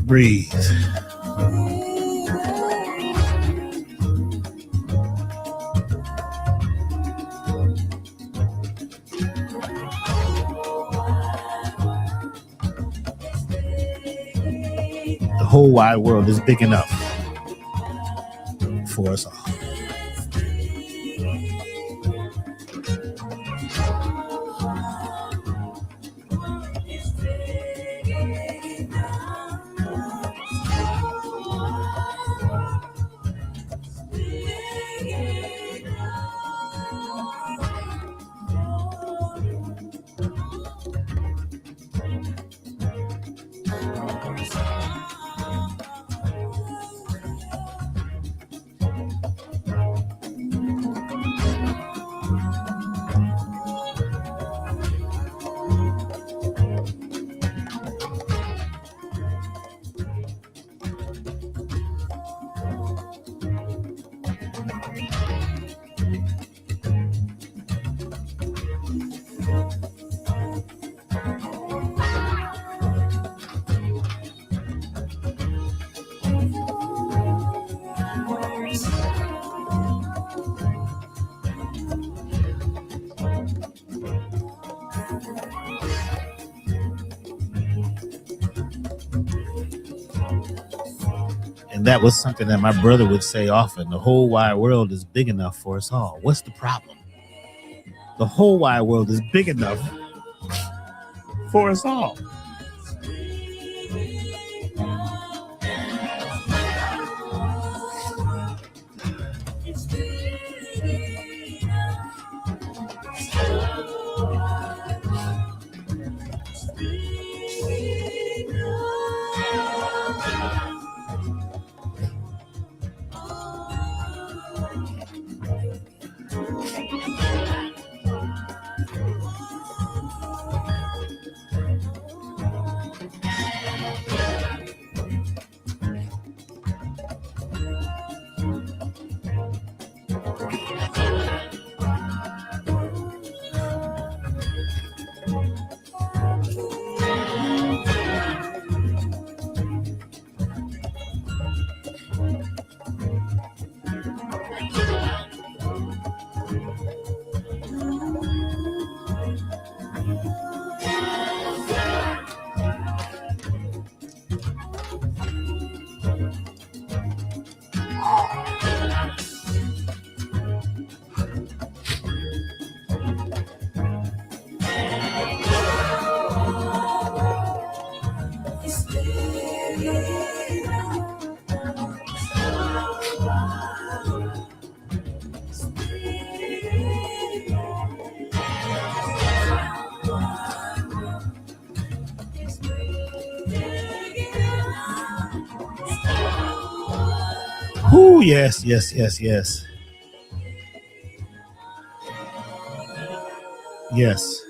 Breathe. The whole wide world is big enough for us all. And that was something that my brother would say often. The whole wide world is big enough for us all. What's the problem? The whole wide world is big enough for us all. Ooh, yes, yes, yes, yes. Yes.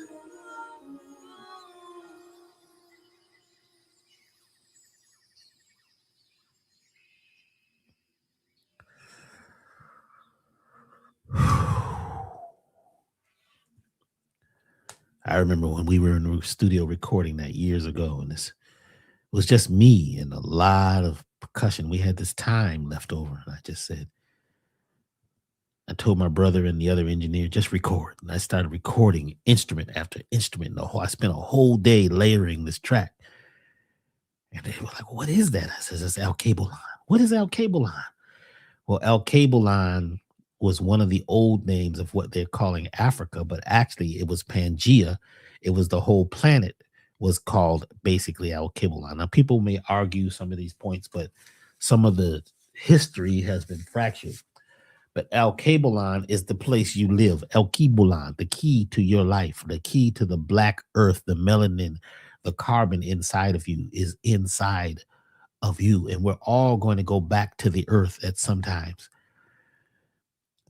I remember when we were in the studio recording that years ago, and this was just me and a lot of percussion. We had this time left over, and I just said, I told my brother and the other engineer, just record. And I started recording instrument after instrument. I spent a whole day layering this track. And they were like, what is that? I said, it's Al Cable Line. What is Al Cable Line? Well, Al Cable Line was one of the old names of what they're calling Africa, but actually it was Pangea. It was the whole planet was called basically Al Cable Line. Now, people may argue some of these points, but some of the history has been fractured. But Al Kabelan is the place you live. El Kibulan, the key to your life, the key to the black earth, the melanin, the carbon inside of you is inside of you. And we're all going to go back to the earth at some times.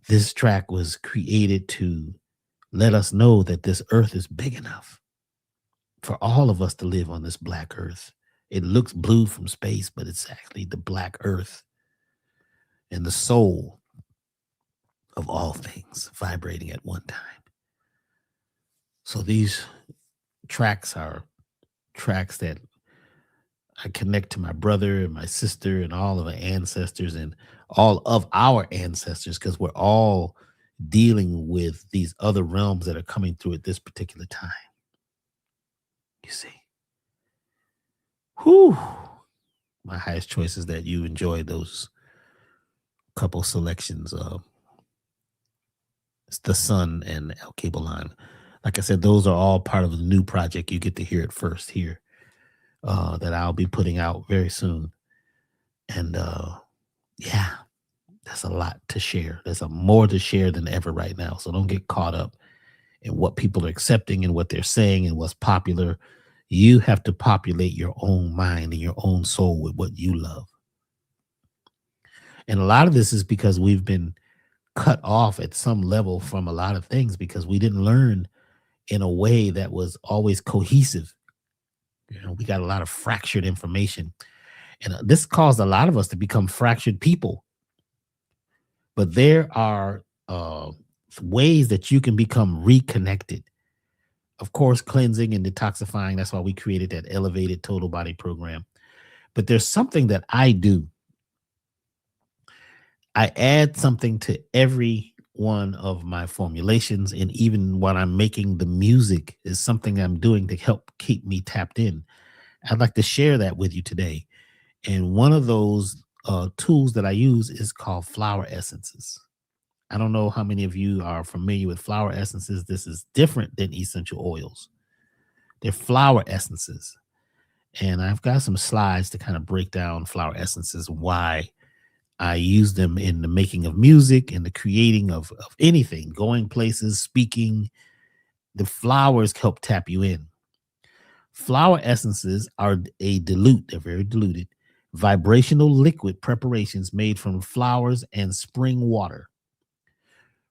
This track was created to let us know that this earth is big enough for all of us to live on this black earth. It looks blue from space, but it's actually the black earth and the soul of all things vibrating at one time. So these tracks are tracks that I connect to my brother and my sister and all of our ancestors and all of our ancestors, because we're all dealing with these other realms that are coming through at this particular time. You see. Whew. My highest choice is that you enjoy those couple selections of the Sun and El Cable Line. Like I said, those are all part of the new project. You get to hear it first here, that I'll be putting out very soon. And yeah, that's a lot to share. There's a more to share than ever right now. So don't get caught up in what people are accepting and what they're saying and what's popular. You have to populate your own mind and your own soul with what you love. And a lot of this is because we've been cut off at some level from a lot of things because we didn't learn in a way that was always cohesive. You know, we got a lot of fractured information, and this caused a lot of us to become fractured people. But there are ways that you can become reconnected. Of course, cleansing and detoxifying. That's why we created that elevated total body program. But there's something that I do. I add something to every one of my formulations, and even when I'm making the music is something I'm doing to help keep me tapped in. I'd like to share that with you today. And one of those tools that I use is called flower essences. I don't know how many of you are familiar with flower essences. This is different than essential oils. They're flower essences. And I've got some slides to kind of break down flower essences, why I use them in the making of music and the creating of anything, going places, speaking. The flowers help tap you in. Flower essences are a dilute, they're very diluted, vibrational liquid preparations made from flowers and spring water.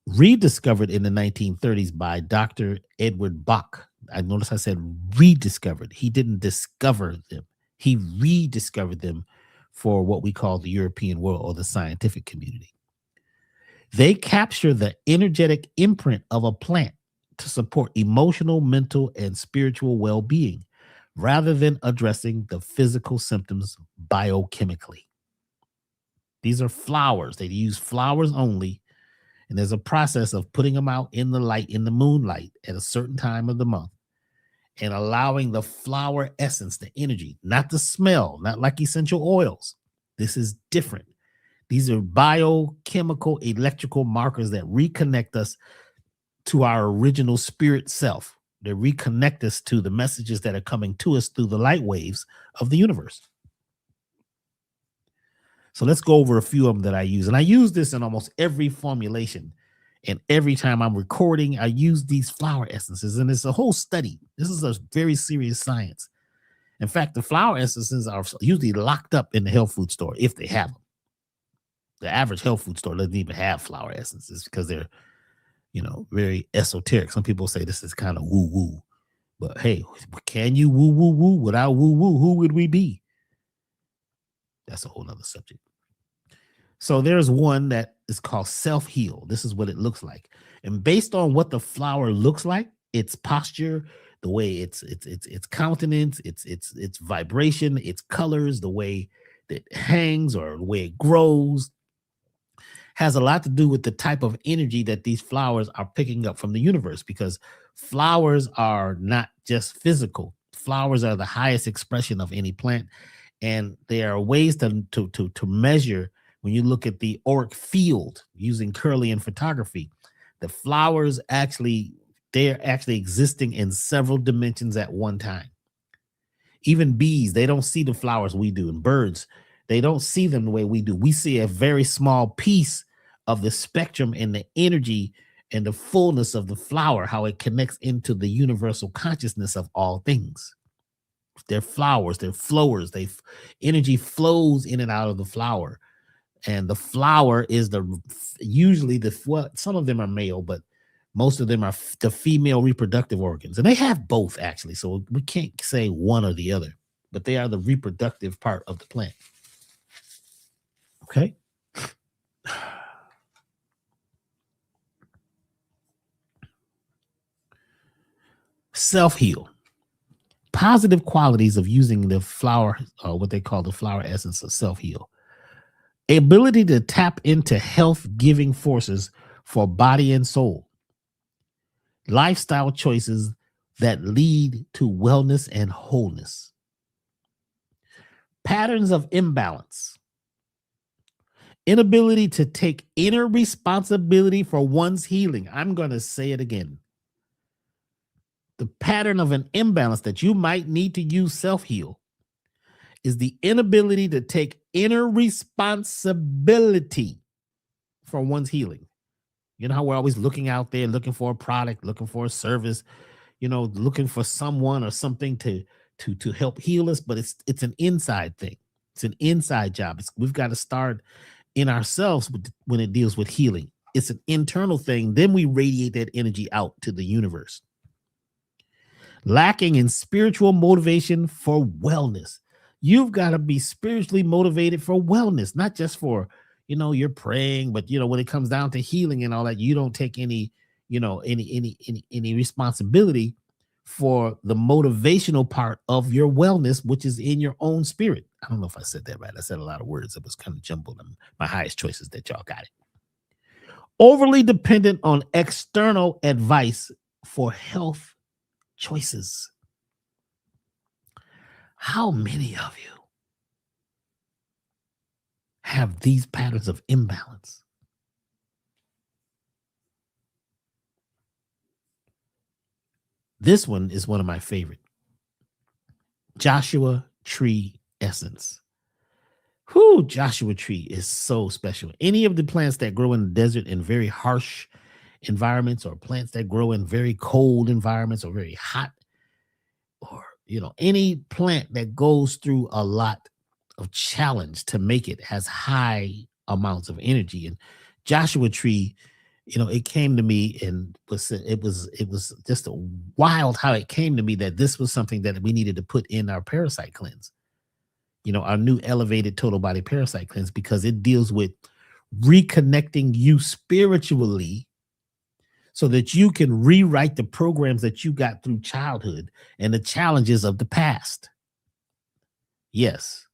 Rediscovered in the 1930s by Dr. Edward Bach. I notice I said rediscovered. He didn't discover them, he rediscovered them for what we call the European world or the scientific community. They capture the energetic imprint of a plant to support emotional, mental, and spiritual well being rather than addressing the physical symptoms biochemically. These are flowers. They use flowers only. And there's a process of putting them out in the light, in the moonlight at a certain time of the month and allowing the flower essence, the energy, not the smell, not like essential oils. This is different. These are biochemical, electrical markers that reconnect us to our original spirit self. They reconnect us to the messages that are coming to us through the light waves of the universe. So let's go over a few of them that I use. And I use this in almost every formulation. And every time I'm recording, I use these flower essences. And it's a whole study. This is a very serious science. In fact, the flower essences are usually locked up in the health food store if they have them. The average health food store doesn't even have flower essences because they're very esoteric. Some people say this is kind of woo woo, but hey, can you woo woo woo? Without woo woo, who would we be? That's a whole nother subject. So there's one that is called self-heal. This is what it looks like. And based on what the flower looks like, its posture, the way its countenance, its vibration, its colors, the way that it hangs or the way it grows, has a lot to do with the type of energy that these flowers are picking up from the universe, because flowers are not just physical. Flowers are the highest expression of any plant, and there are ways to measure. When you look at the auric field using Kirlian photography, the flowers they're actually existing in several dimensions at one time. Even bees, they don't see the flowers we do, and birds, they don't see them the way we do. We see a very small piece of the spectrum and the energy and the fullness of the flower, how it connects into the universal consciousness of all things. They're flowers, they're flowers. Energy flows in and out of the flower. And the flower is usually some of them are male, but most of them are the female reproductive organs. And they have both, actually. So we can't say one or the other, but they are the reproductive part of the plant. Okay. Self-heal. Positive qualities of using the flower, what they call the flower essence of self-heal. Ability to tap into health-giving forces for body and soul. Lifestyle choices that lead to wellness and wholeness. Patterns of imbalance. Inability to take inner responsibility for one's healing. I'm going to say it again. The pattern of an imbalance that you might need to use self-heal is the inability to take inner responsibility for one's healing. You know how we're always looking out there, looking for a product, looking for a service, looking for someone or something to help heal us, but it's an inside thing. It's an inside job. We've got to start in ourselves when it deals with healing. It's an internal thing. Then we radiate that energy out to the universe. Lacking in spiritual motivation for wellness. You've got to be spiritually motivated for wellness, not just for, you're praying, but when it comes down to healing and all that, you don't take any responsibility for the motivational part of your wellness, which is in your own spirit. I don't know if I said that right. I said a lot of words. It was kind of jumbled. My highest choices that y'all got it. Overly dependent on external advice for health choices. How many of you have these patterns of imbalance? This one is one of my favorite. Joshua tree essence. Joshua tree is so special. Any of the plants that grow in the desert in very harsh environments, or plants that grow in very cold environments or very hot, or any plant that goes through a lot of challenge to make it, has high amounts of energy. And Joshua tree, it came to me, and it was just wild how it came to me that this was something that we needed to put in our parasite cleanse, our new elevated total body parasite cleanse, because it deals with reconnecting you spiritually so that you can rewrite the programs that you got through childhood and the challenges of the past. Yes,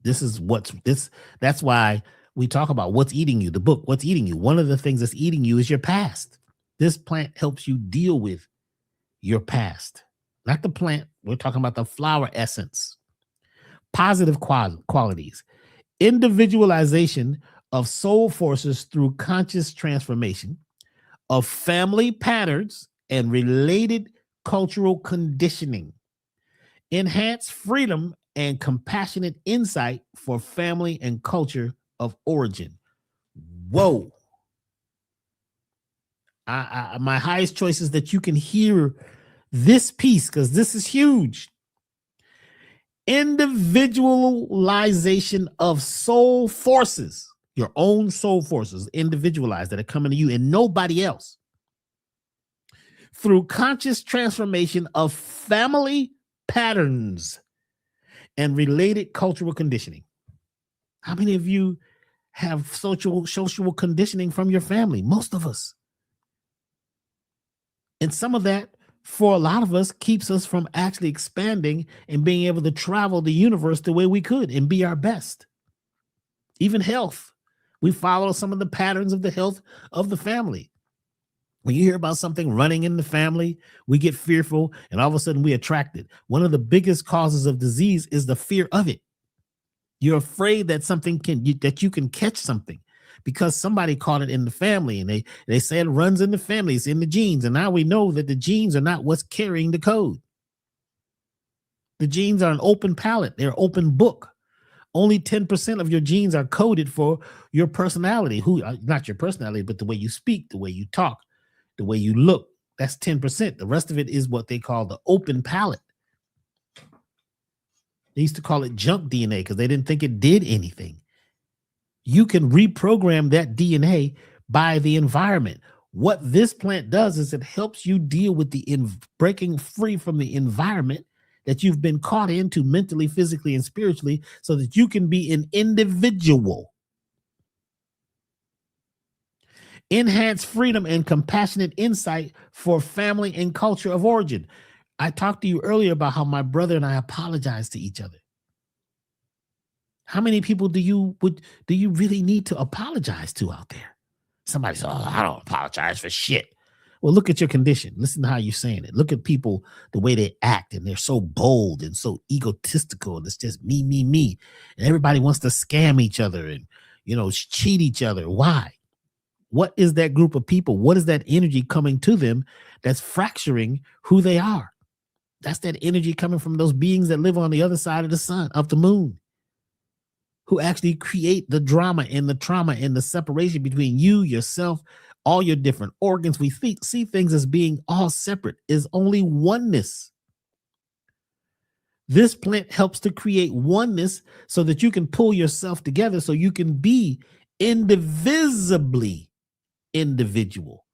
that's why we talk about what's eating you, the book, what's eating you. One of the things that's eating you is your past. This plant helps you deal with your past, not the plant. We're talking about the flower essence. Positive qualities, individualization of soul forces through conscious transformation of family patterns and related cultural conditioning, enhance freedom and compassionate insight for family and culture of origin. Whoa. My highest choice is that you can hear this piece, because this is huge. Individualization of soul forces, your own soul forces, individualized, that are coming to you and nobody else. through conscious transformation of family patterns and related cultural conditioning. How many of you have social conditioning from your family? Most of us. And some of that, for a lot of us, keeps us from actually expanding and being able to travel the universe the way we could and be our best. Even health. We follow some of the patterns of the health of the family. When you hear about something running in the family, we get fearful and all of a sudden we attract it. One of the biggest causes of disease is the fear of it. You're afraid that that you can catch something because somebody caught it in the family, and they say it runs in the family, it's in the genes. And now we know that the genes are not what's carrying the code. The genes are an open palette. They're an open book. Only 10% of your genes are coded for your personality, not your personality, but the way you speak, the way you talk, the way you look. That's 10%. The rest of it is what they call the open palette. They used to call it junk DNA because they didn't think it did anything. You can reprogram that DNA by the environment. What this plant does is it helps you deal with breaking free from the environment that you've been caught into mentally, physically, and spiritually so that you can be an individual. Enhance freedom and compassionate insight for family and culture of origin. I talked to you earlier about how my brother and I apologize to each other. How many people do you really need to apologize to out there? Somebody says, "Oh, I don't apologize for shit." Well, look at your condition. Listen to how you're saying it. Look at people, the way they act, and they're so bold and so egotistical, and it's just me, me, me. And everybody wants to scam each other and, cheat each other. Why? What is that group of people? What is that energy coming to them that's fracturing who they are? That's that energy coming from those beings that live on the other side of the sun, of the moon, who actually create the drama and the trauma and the separation between you, yourself, all your different organs. We see things as being all separate. Is only oneness. This plant helps to create oneness so that you can pull yourself together so you can be indivisibly individual.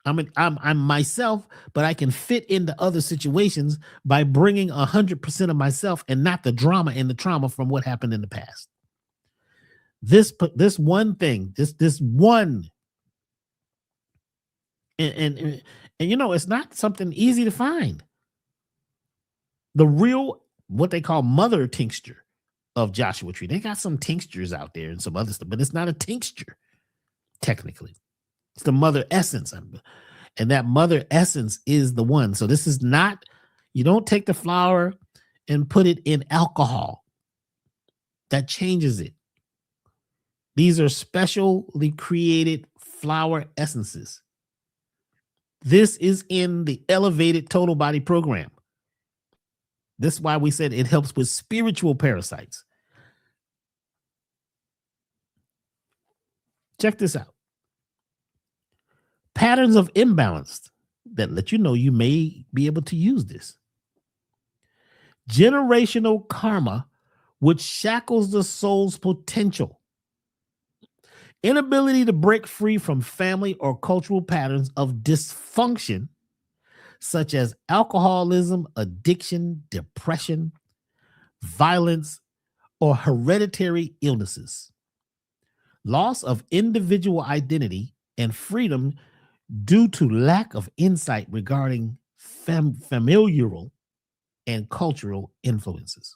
I'm myself, but I can fit into other situations by bringing 100% of myself and not the drama and the trauma from what happened in the past. This one thing, this one, and it's not something easy to find. The real, what they call mother tincture of Joshua Tree. They got some tinctures out there and some other stuff, but it's not a tincture technically. It's the mother essence. And that mother essence is the one. So this is not, you don't take the flower and put it in alcohol. That changes it. These are specially created flower essences. This is in the elevated total body program. This is why we said it helps with spiritual parasites. Check this out. Patterns of imbalance that let you know you may be able to use this. Generational karma, which shackles the soul's potential. Inability to break free from family or cultural patterns of dysfunction, such as alcoholism, addiction, depression, violence, or hereditary illnesses. Loss of individual identity and freedom due to lack of insight regarding familial and cultural influences.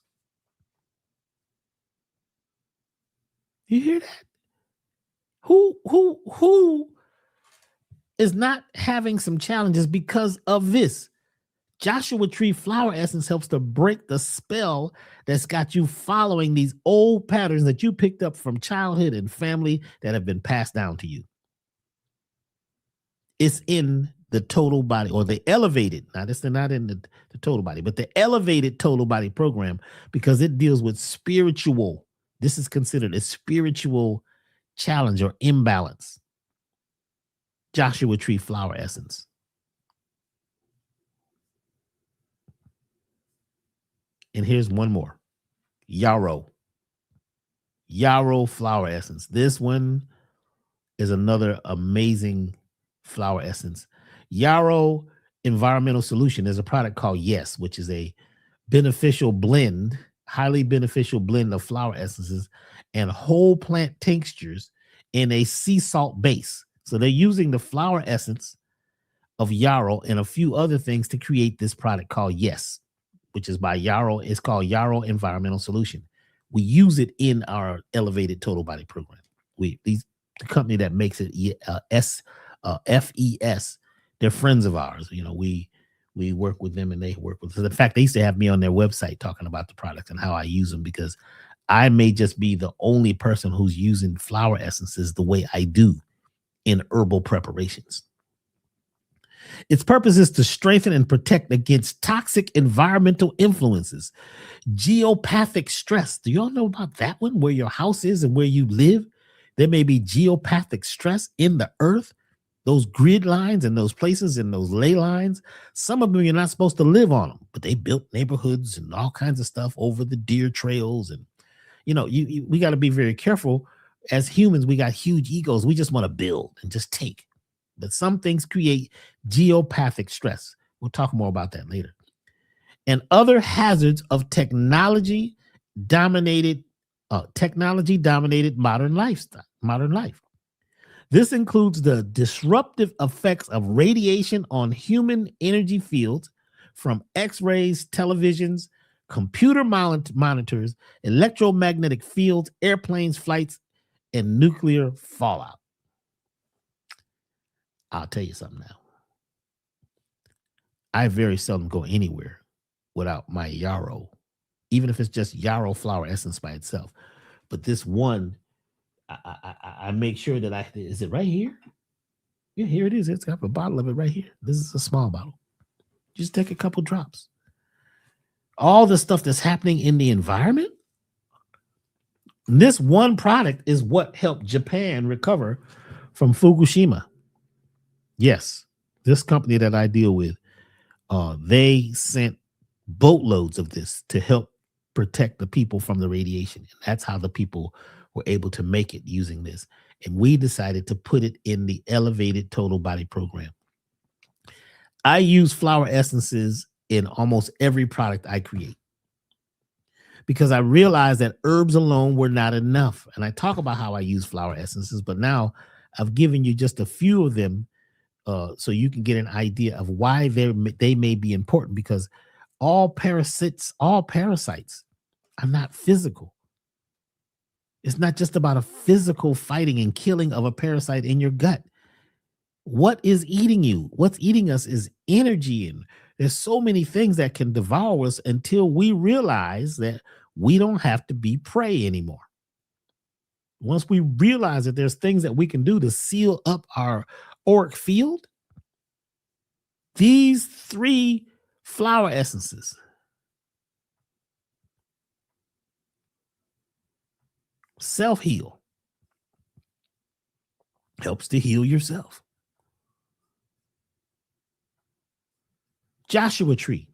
You hear that? Who is not having some challenges because of this? Joshua Tree flower essence helps to break the spell that's got you following these old patterns that you picked up from childhood and family that have been passed down to you. It's in the total body, or the elevated. Now, this is not in the total body, but the elevated total body program, because it deals with spiritual. This is considered a spiritual challenge or imbalance. Joshua Tree flower essence. And here's one more. Yarrow flower essence. This one is another amazing flower essence. Yarrow environmental solution. There's a product called Yes, which is a beneficial blend, highly beneficial blend of flower essences and whole plant tinctures in a sea salt base. So they're using the flower essence of yarrow and a few other things to create this product called Yes, which is by Yarrow. It's called Yarrow Environmental Solution. We use it in our elevated total body program. The company that makes it, FES, they're friends of ours. We work with them and they work with us. In fact, they used to have me on their website talking about the products and how I use them, because I may just be the only person who's using flower essences the way I do in herbal preparations. Its purpose is to strengthen and protect against toxic environmental influences, geopathic stress. Do y'all know about that one? Where your house is and where you live, there may be geopathic stress in the earth. Those grid lines and those places and those ley lines, some of them you're not supposed to live on them, but they built neighborhoods and all kinds of stuff over the deer trails. And we got to be very careful. As humans, we got huge egos. We just want to build and just take. But some things create geopathic stress. We'll talk more about that later. And other hazards of technology dominated modern life. This includes the disruptive effects of radiation on human energy fields from X-rays, televisions, computer monitors, electromagnetic fields, airplanes, flights, and nuclear fallout. I'll tell you something now. I very seldom go anywhere without my yarrow, even if it's just yarrow flower essence by itself. But this one, I make sure that is it right here? Yeah, here it is. It's got a bottle of it right here. This is a small bottle. Just take a couple drops. All the stuff that's happening in the environment, this one product is what helped Japan recover from Fukushima. Yes, this company that I deal with, they sent boatloads of this to help protect the people from the radiation. And that's how the people were able to make it using this. And we decided to put it in the elevated total body program. I use flower essences in almost every product I create because I realized that herbs alone were not enough. And I talk about how I use flower essences, but now I've given you just a few of them so you can get an idea of why they may be important, because all parasites are not physical. It's not just about a physical fighting and killing of a parasite in your gut. What is eating you? What's eating us is energy. And there's so many things that can devour us until we realize that we don't have to be prey anymore. Once we realize that there's things that we can do to seal up our auric field, these 3 flower essences self-heal, helps to heal yourself. Joshua tree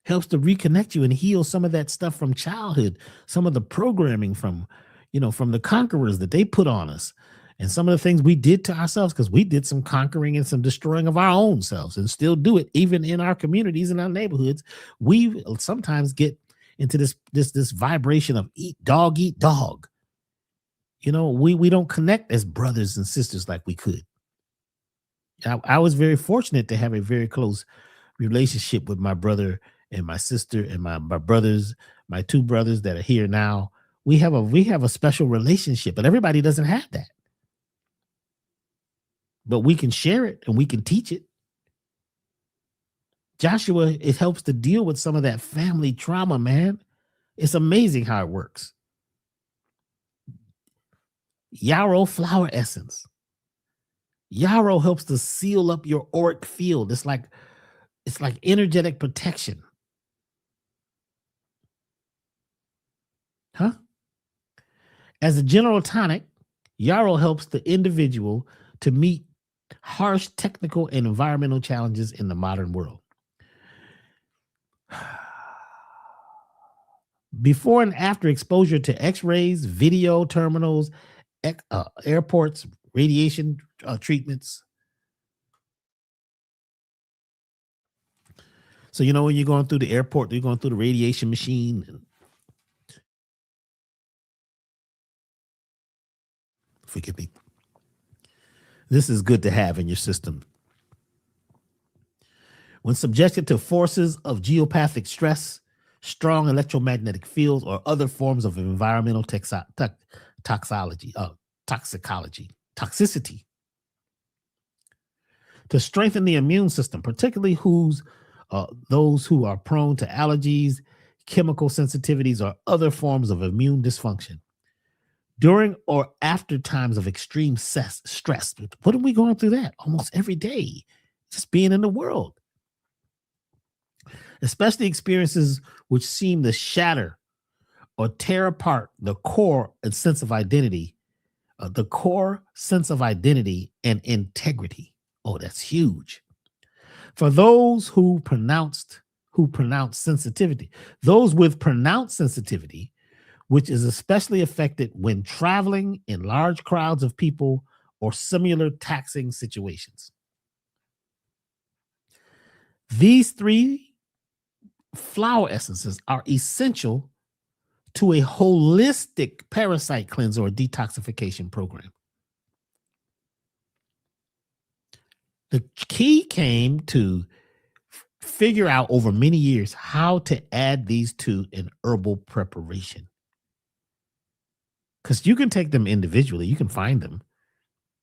helps to reconnect you and heal some of that stuff from childhood, some of the programming from the conquerors that they put on us, and some of the things we did to ourselves, because we did some conquering and some destroying of our own selves and still do it even in our communities, in our neighborhoods. We sometimes get into this vibration of eat dog. We don't connect as brothers and sisters like we could. I was very fortunate to have a very close relationship with my brother and my sister and my brothers, my 2 brothers that are here now. We have a special relationship, but everybody doesn't have that. But we can share it and we can teach it. Joshua, it helps to deal with some of that family trauma, man. It's amazing how it works. Yarrow flower essence. Yarrow helps to seal up your auric field. It's like energetic protection. As a general tonic, yarrow helps the individual to meet harsh technical and environmental challenges in the modern world. Before and after exposure to X-rays, video terminals, airports, radiation treatments, So, when you're going through the airport, you're going through the radiation machine. And forgive me. This is good to have in your system. When subjected to forces of geopathic stress, strong electromagnetic fields, or other forms of environmental toxicity, to strengthen the immune system, particularly those who are prone to allergies, chemical sensitivities, or other forms of immune dysfunction. During or after times of extreme stress, what are we going through that almost every day? Just being in the world. Especially experiences which seem to shatter or tear apart the core sense of identity and integrity. Oh, that's huge. For those who pronounce sensitivity, those with pronounced sensitivity, which is especially affected when traveling in large crowds of people or similar taxing situations. These 3 flower essences are essential to a holistic parasite cleanse or detoxification program. The key came to figure out over many years how to add these 2 in herbal preparation. Because you can take them individually, you can find them.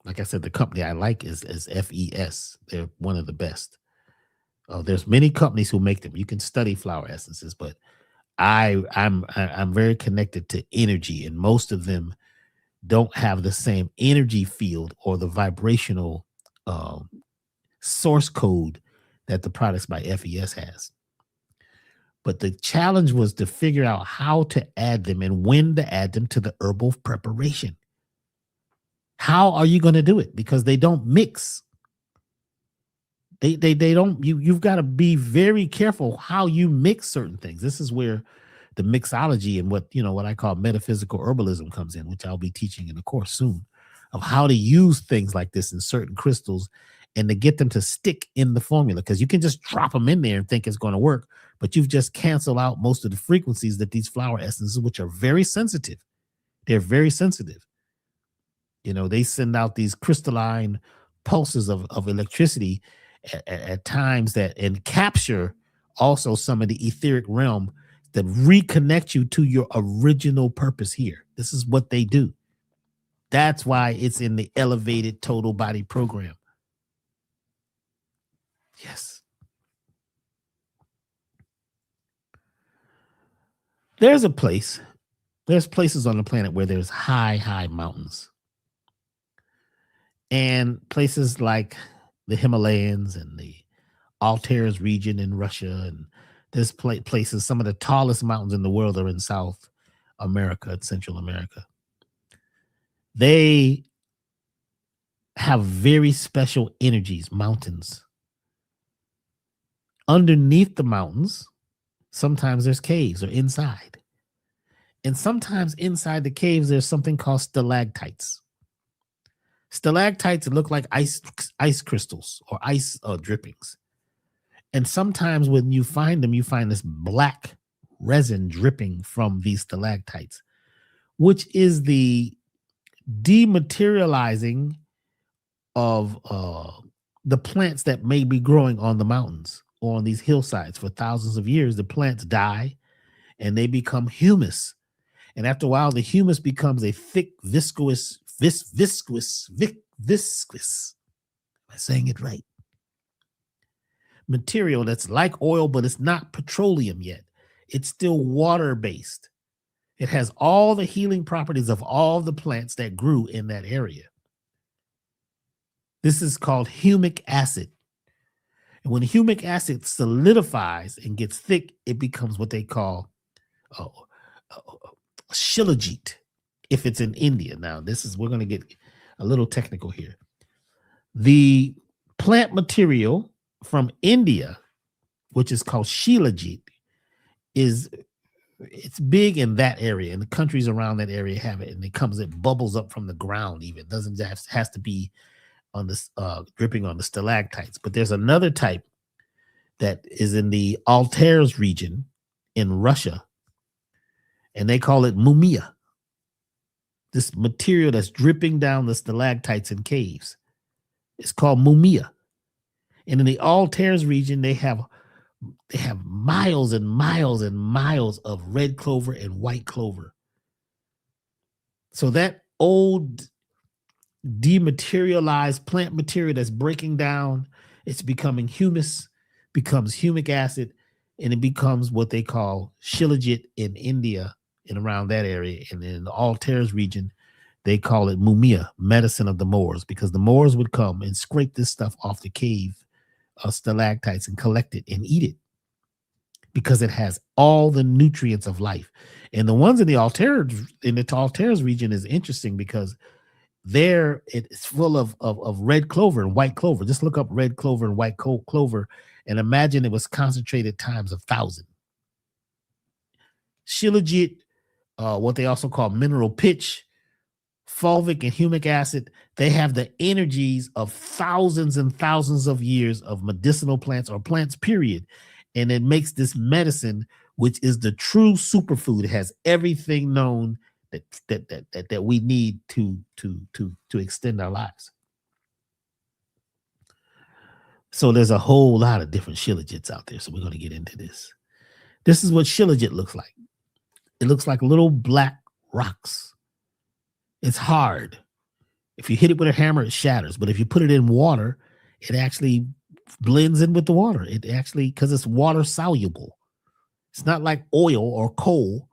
Like I said, the company I like is FES. They're one of the best. There's many companies who make them. You can study flower essences, but I'm very connected to energy, and most of them don't have the same energy field or the vibrational source code that the products by FES has. But the challenge was to figure out how to add them and when to add them to the herbal preparation. How are you going to do it? Because they don't mix. They don't. You've got to be very careful how you mix certain things. This is where the mixology and what I call metaphysical herbalism comes in, which I'll be teaching in a course soon, of how to use things like this in certain crystals and to get them to stick in the formula. Because you can just drop them in there and think it's going to work, but you've just canceled out most of the frequencies that these flower essences, which are very sensitive. They're very sensitive. They send out these crystalline pulses of electricity at times and capture also some of the etheric realm that reconnect you to your original purpose here. This is what they do. That's why it's in the elevated total body program. Yes. There's places on the planet where there's high mountains. And places like the Himalayas and the Altair's region in Russia, and there's places, some of the tallest mountains in the world are in South America and Central America. They have very special energies, mountains. Underneath the mountains, sometimes there's caves or inside. And sometimes inside the caves, there's something called stalactites. Stalactites look like ice crystals or ice drippings. And sometimes when you find them, you find this black resin dripping from these stalactites, which is the dematerializing of the plants that may be growing on the mountains or on these hillsides. For thousands of years, the plants die and they become humus. And after a while, the humus becomes a thick, viscous. Am I saying it right? Material that's like oil, but it's not petroleum yet. It's still water-based. It has all the healing properties of all the plants that grew in that area. This is called humic acid. And when humic acid solidifies and gets thick, it becomes what they call shilajit, if it's in India. Now, we're going to get a little technical here. The plant material from India, which is called shilajit, it's big in that area, and the countries around that area have it, and it bubbles up from the ground. Even it doesn't has to be on this dripping on the stalactites. But there's another type that is in the Altair region in Russia, and they call it mumia. This material that's dripping down the stalactites and caves. It's called mumia. And in the Altair region, they have miles and miles and miles of red clover and white clover. So that old dematerialized plant material that's breaking down, it's becoming humus, becomes humic acid, and it becomes what they call shilajit in India and around that area. And in the Altair region, they call it mumia, medicine of the Moors, because the Moors would come and scrape this stuff off the cave stalactites and collect it and eat it because it has all the nutrients of life. And the ones in the Altair region is interesting because there it's full of red clover and white clover. Just look up red clover and white clover and imagine it was concentrated times 1,000. Shilajit, what they also call mineral pitch, fulvic and humic acid, they have the energies of thousands and thousands of years of medicinal plants or plants, period. And it makes this medicine, which is the true superfood. It has everything known that we need to extend our lives. So there's a whole lot of different shilajits out there. So we're going to get into this. This is what shilajit looks like. It looks like little black rocks. It's hard. If you hit it with a hammer, it shatters. But if you put it in water, it actually blends in with the water. It actually, because it's water soluble. It's not like oil or coal,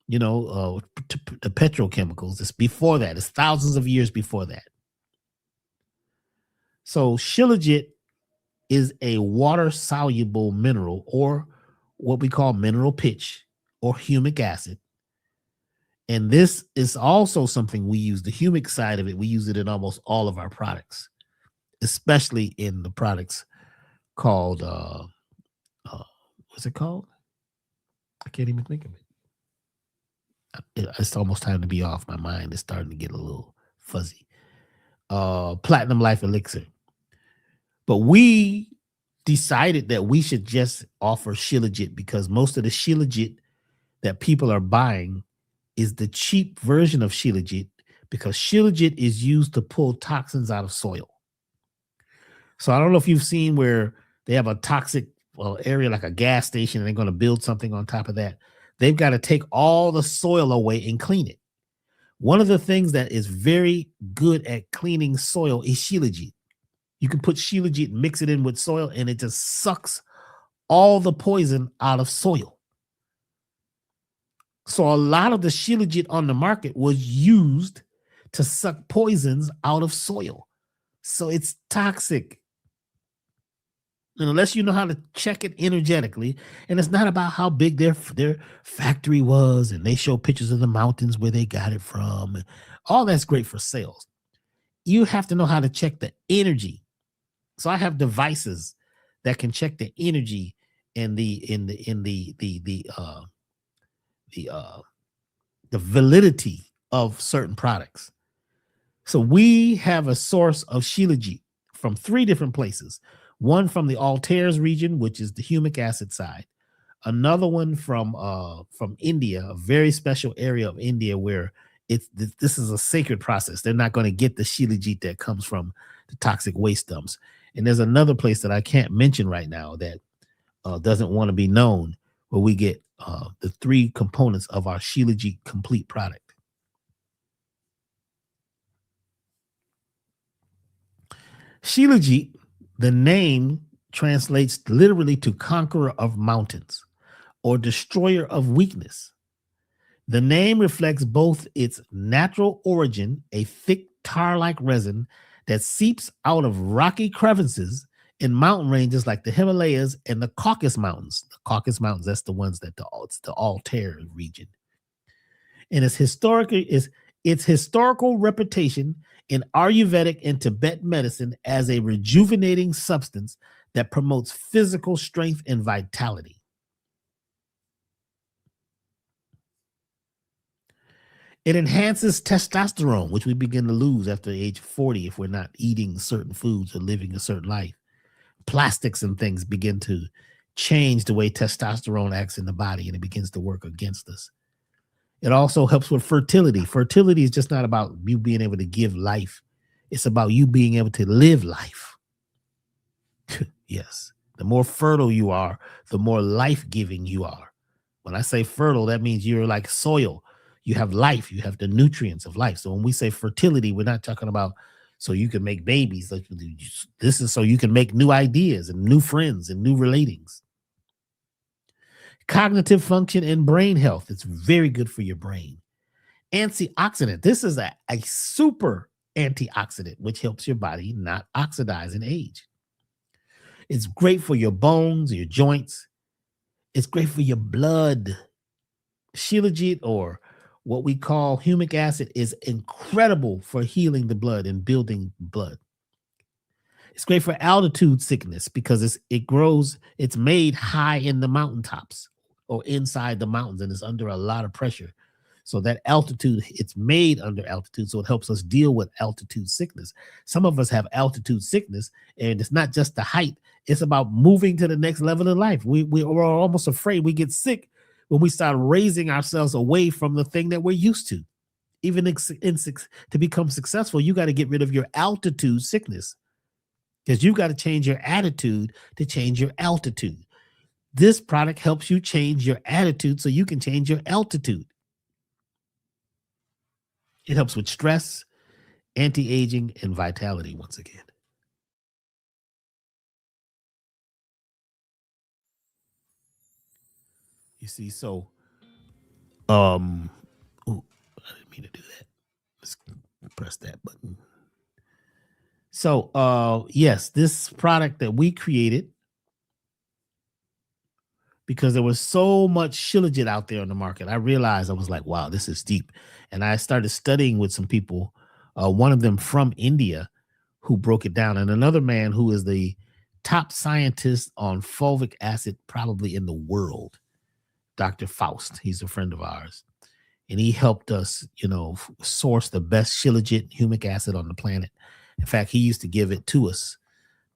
the petrochemicals. It's before that. It's thousands of years before that. So shilajit is a water soluble mineral, or what we call mineral pitch or humic acid. And this is also something we use, the humic side of it. We use it in almost all of our products, especially in the products called, what's it called? I can't even think of it. It's almost time to be off. My mind is starting to get a little fuzzy. Platinum Life Elixir. But we decided that we should just offer shilajit because most of the shilajit that people are buying is the cheap version of shilajit, because shilajit is used to pull toxins out of soil. So I don't know if you've seen where they have a toxic area like a gas station and they're going to build something on top of that. They've got to take all the soil away and clean it. One of the things that is very good at cleaning soil is shilajit. You can put shilajit, mix it in with soil, and it just sucks all the poison out of soil. So a lot of the shilajit on the market was used to suck poisons out of soil. So it's toxic. And unless you know how to check it energetically, and it's not about how big their factory was, and they show pictures of the mountains where they got it from. All that's great for sales. You have to know how to check the energy. So I have devices that can check the energy and the validity of certain products. So we have a source of shilajit from 3 different places. One from the Altair region, which is the humic acid side. Another one from India, a very special area of India where this is a sacred process. They're not going to get the shilajit that comes from the toxic waste dumps. And there's another place that I can't mention right now that doesn't want to be known, where we get the 3 components of our shilajit complete product. Shilajit, the name translates literally to conqueror of mountains or destroyer of weakness. The name reflects both its natural origin, a thick tar-like resin that seeps out of rocky crevices in mountain ranges like the Himalayas and the Caucasus Mountains. The Caucasus Mountains, that's the ones that it's the Altair region. And its historical reputation in Ayurvedic and Tibetan medicine as a rejuvenating substance that promotes physical strength and vitality. It enhances testosterone, which we begin to lose after the age of 40 if we're not eating certain foods or living a certain life. plastics and things begin to change the way testosterone acts in the body, and it begins to work against us. It also helps with fertility. Fertility is just not about you being able to give life. It's about you being able to live life. Yes. The more fertile you are, the more life-giving you are. When I say fertile, that means you're like soil. You have life. You have the nutrients of life. So when we say fertility, we're not talking about so you can make babies. This is so you can make new ideas and new friends and new relatings. Cognitive function and brain health. It's very good for your brain. Antioxidant. This is a super antioxidant, which helps your body not oxidize and age. It's great for your bones, your joints. It's great for your blood. Shilajit, or what we call humic acid, is incredible for healing the blood and building blood. It's great for altitude sickness because it's made high in the mountaintops or inside the mountains, and it's under a lot of pressure. So that altitude, it's made under altitude, so it helps us deal with altitude sickness. Some of us have altitude sickness, and it's not just the height. It's about moving to the next level of life. We're almost afraid we get sick when we start raising ourselves away from the thing that we're used to. Even to become successful, you got to get rid of your altitude sickness, because you've got to change your attitude to change your altitude. This product helps you change your attitude so you can change your altitude. It helps with stress, anti-aging, and vitality once again. You see, so I didn't mean to do that. Let's press that button. So yes, this product that we created, because there was so much Shilajit out there on the market, I realized, I was like, wow, this is deep. And I started studying with some people, one of them from India, who broke it down, and another man who is the top scientist on fulvic acid probably in the world, Dr. Faust. He's a friend of ours. And he helped us, source the best Shilajit humic acid on the planet. In fact, he used to give it to us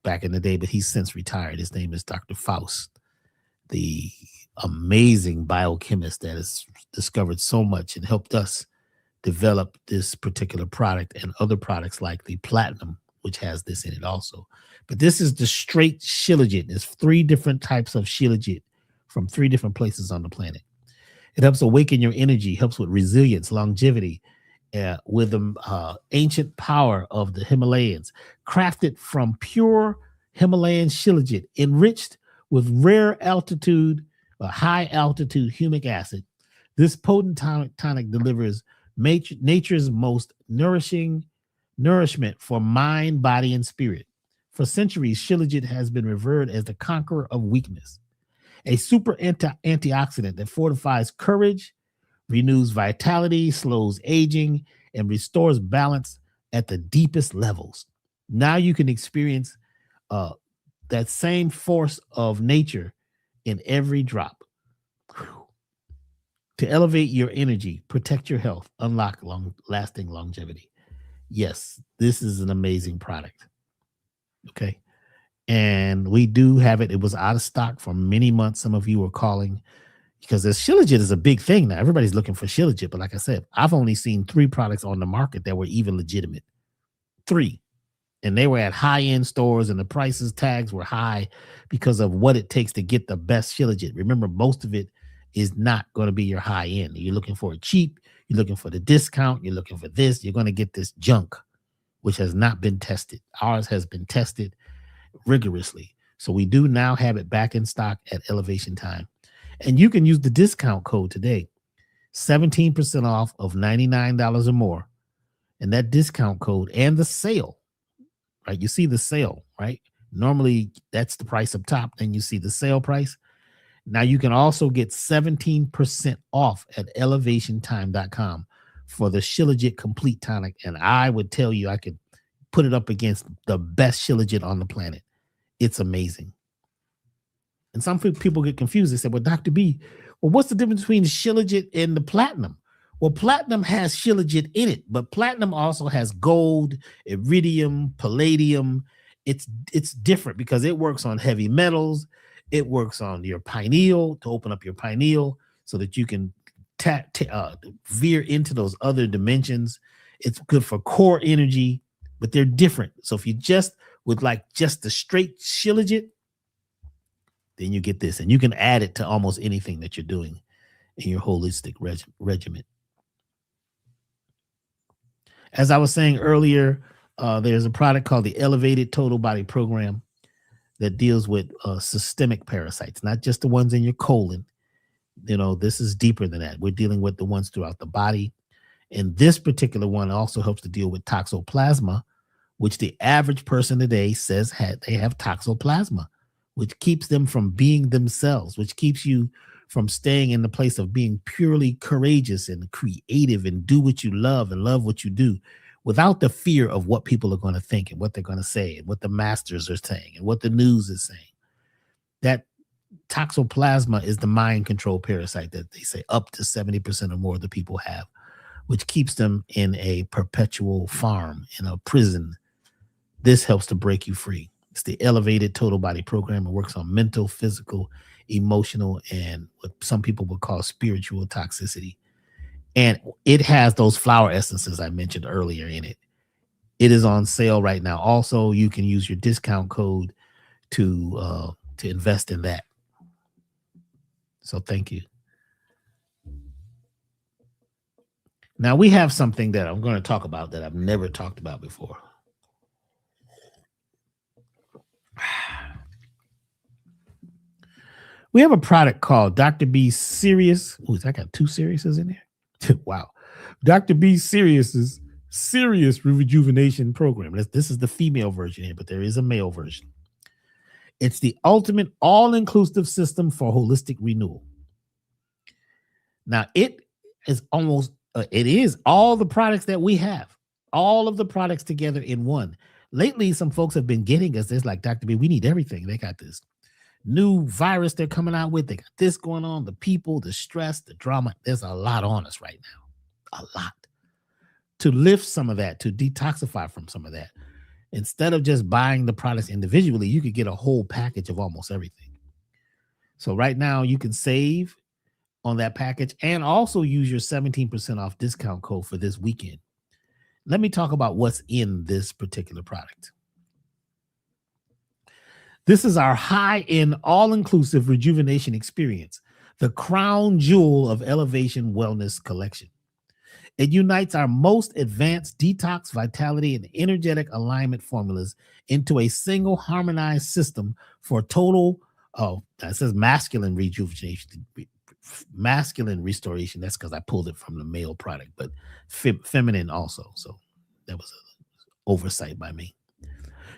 back in the day, but he's since retired. His name is Dr. Faust, the amazing biochemist that has discovered so much and helped us develop this particular product and other products like the platinum, which has this in it also. But this is the straight Shilajit. There's 3 different types of Shilajit from 3 different places on the planet. It helps awaken your energy, helps with resilience, longevity, with the ancient power of the Himalayas, crafted from pure Himalayan Shilajit, enriched with rare altitude, high altitude humic acid. This potent tonic delivers nature's most nourishment for mind, body, and spirit. For centuries, Shilajit has been revered as the conqueror of weakness, a super antioxidant that fortifies courage, renews vitality, slows aging, and restores balance at the deepest levels. Now you can experience that same force of nature in every drop. Whew. To elevate your energy, protect your health, unlock lasting longevity. Yes, this is an amazing product. Okay. And we do have it. It was out of stock for many months. Some of you were calling because this Shilajit is a big thing now. Everybody's looking for Shilajit. But like I said, I've only seen 3 products on the market that were even legitimate. 3. And they were at high-end stores, and the prices tags were high because of what it takes to get the best Shilajit. Remember, most of it is not going to be your high-end. You're looking for it cheap. You're looking for the discount. You're looking for this. You're going to get this junk, which has not been tested. Ours has been tested rigorously. So we do now have it back in stock at Elevation Time. And you can use the discount code today, 17% off of $99 or more. And that discount code and the sale, right? You see the sale, right? Normally that's the price up top. Then you see the sale price. Now you can also get 17% off at elevationtime.com for the Shilajit Complete Tonic. And I would tell you, I could put it up against the best Shilajit on the planet. It's amazing. And some people get confused. They say, well, Dr. B, well, what's the difference between the Shilajit and the platinum? Well, platinum has Shilajit in it, but platinum also has gold, iridium, palladium, it's different because it works on heavy metals. It works on your pineal to open up your pineal so that you can veer into those other dimensions. It's good for core energy, but they're different. So if you just would like just the straight shilajit, then you get this, and you can add it to almost anything that you're doing in your holistic regimen. As I was saying earlier, there's a product called the Elevated Total Body Program that deals with systemic parasites, not just the ones in your colon. This is deeper than that. We're dealing with the ones throughout the body. And this particular one also helps to deal with toxoplasma, which the average person today says they have toxoplasma, which keeps them from being themselves, which keeps you from staying in the place of being purely courageous and creative and do what you love and love what you do without the fear of what people are going to think and what they're going to say and what the masters are saying and what the news is saying. That toxoplasma is the mind control parasite that they say up to 70% or more of the people have, which keeps them in a perpetual farm, in a prison. This helps to break you free. It's the Elevated Total Body Program. It works on mental, physical, emotional, and what some people would call spiritual toxicity. And it has those flower essences I mentioned earlier in it. It is on sale right now. Also, you can use your discount code to invest in that. So thank you. Now we have something that I'm going to talk about that I've never talked about before. We have a product called Dr. B Sirius. Ooh, I got 2 Siriuses in there. Wow. Dr. B Sirius's Sirius Rejuvenation Program. This is the female version here, but there is a male version. It's the ultimate all-inclusive system for holistic renewal. Now, it is all the products that we have, all of the products together in one. Lately, some folks have been getting us this, like, Dr. B, we need everything. They got this new virus they're coming out with. They got this going on, the people, the stress, the drama. There's a lot on us right now, a lot. To lift some of that, to detoxify from some of that. Instead of just buying the products individually, you could get a whole package of almost everything. So right now you can save on that package and also use your 17% off discount code for this weekend. Let me talk about what's in this particular product. This is our high-end, all-inclusive rejuvenation experience, the crown jewel of Elevation Wellness Collection. It unites our most advanced detox, vitality, and energetic alignment formulas into a single harmonized system for total, that says masculine rejuvenation, masculine restoration. That's because I pulled it from the male product, but feminine also. So that was an oversight by me.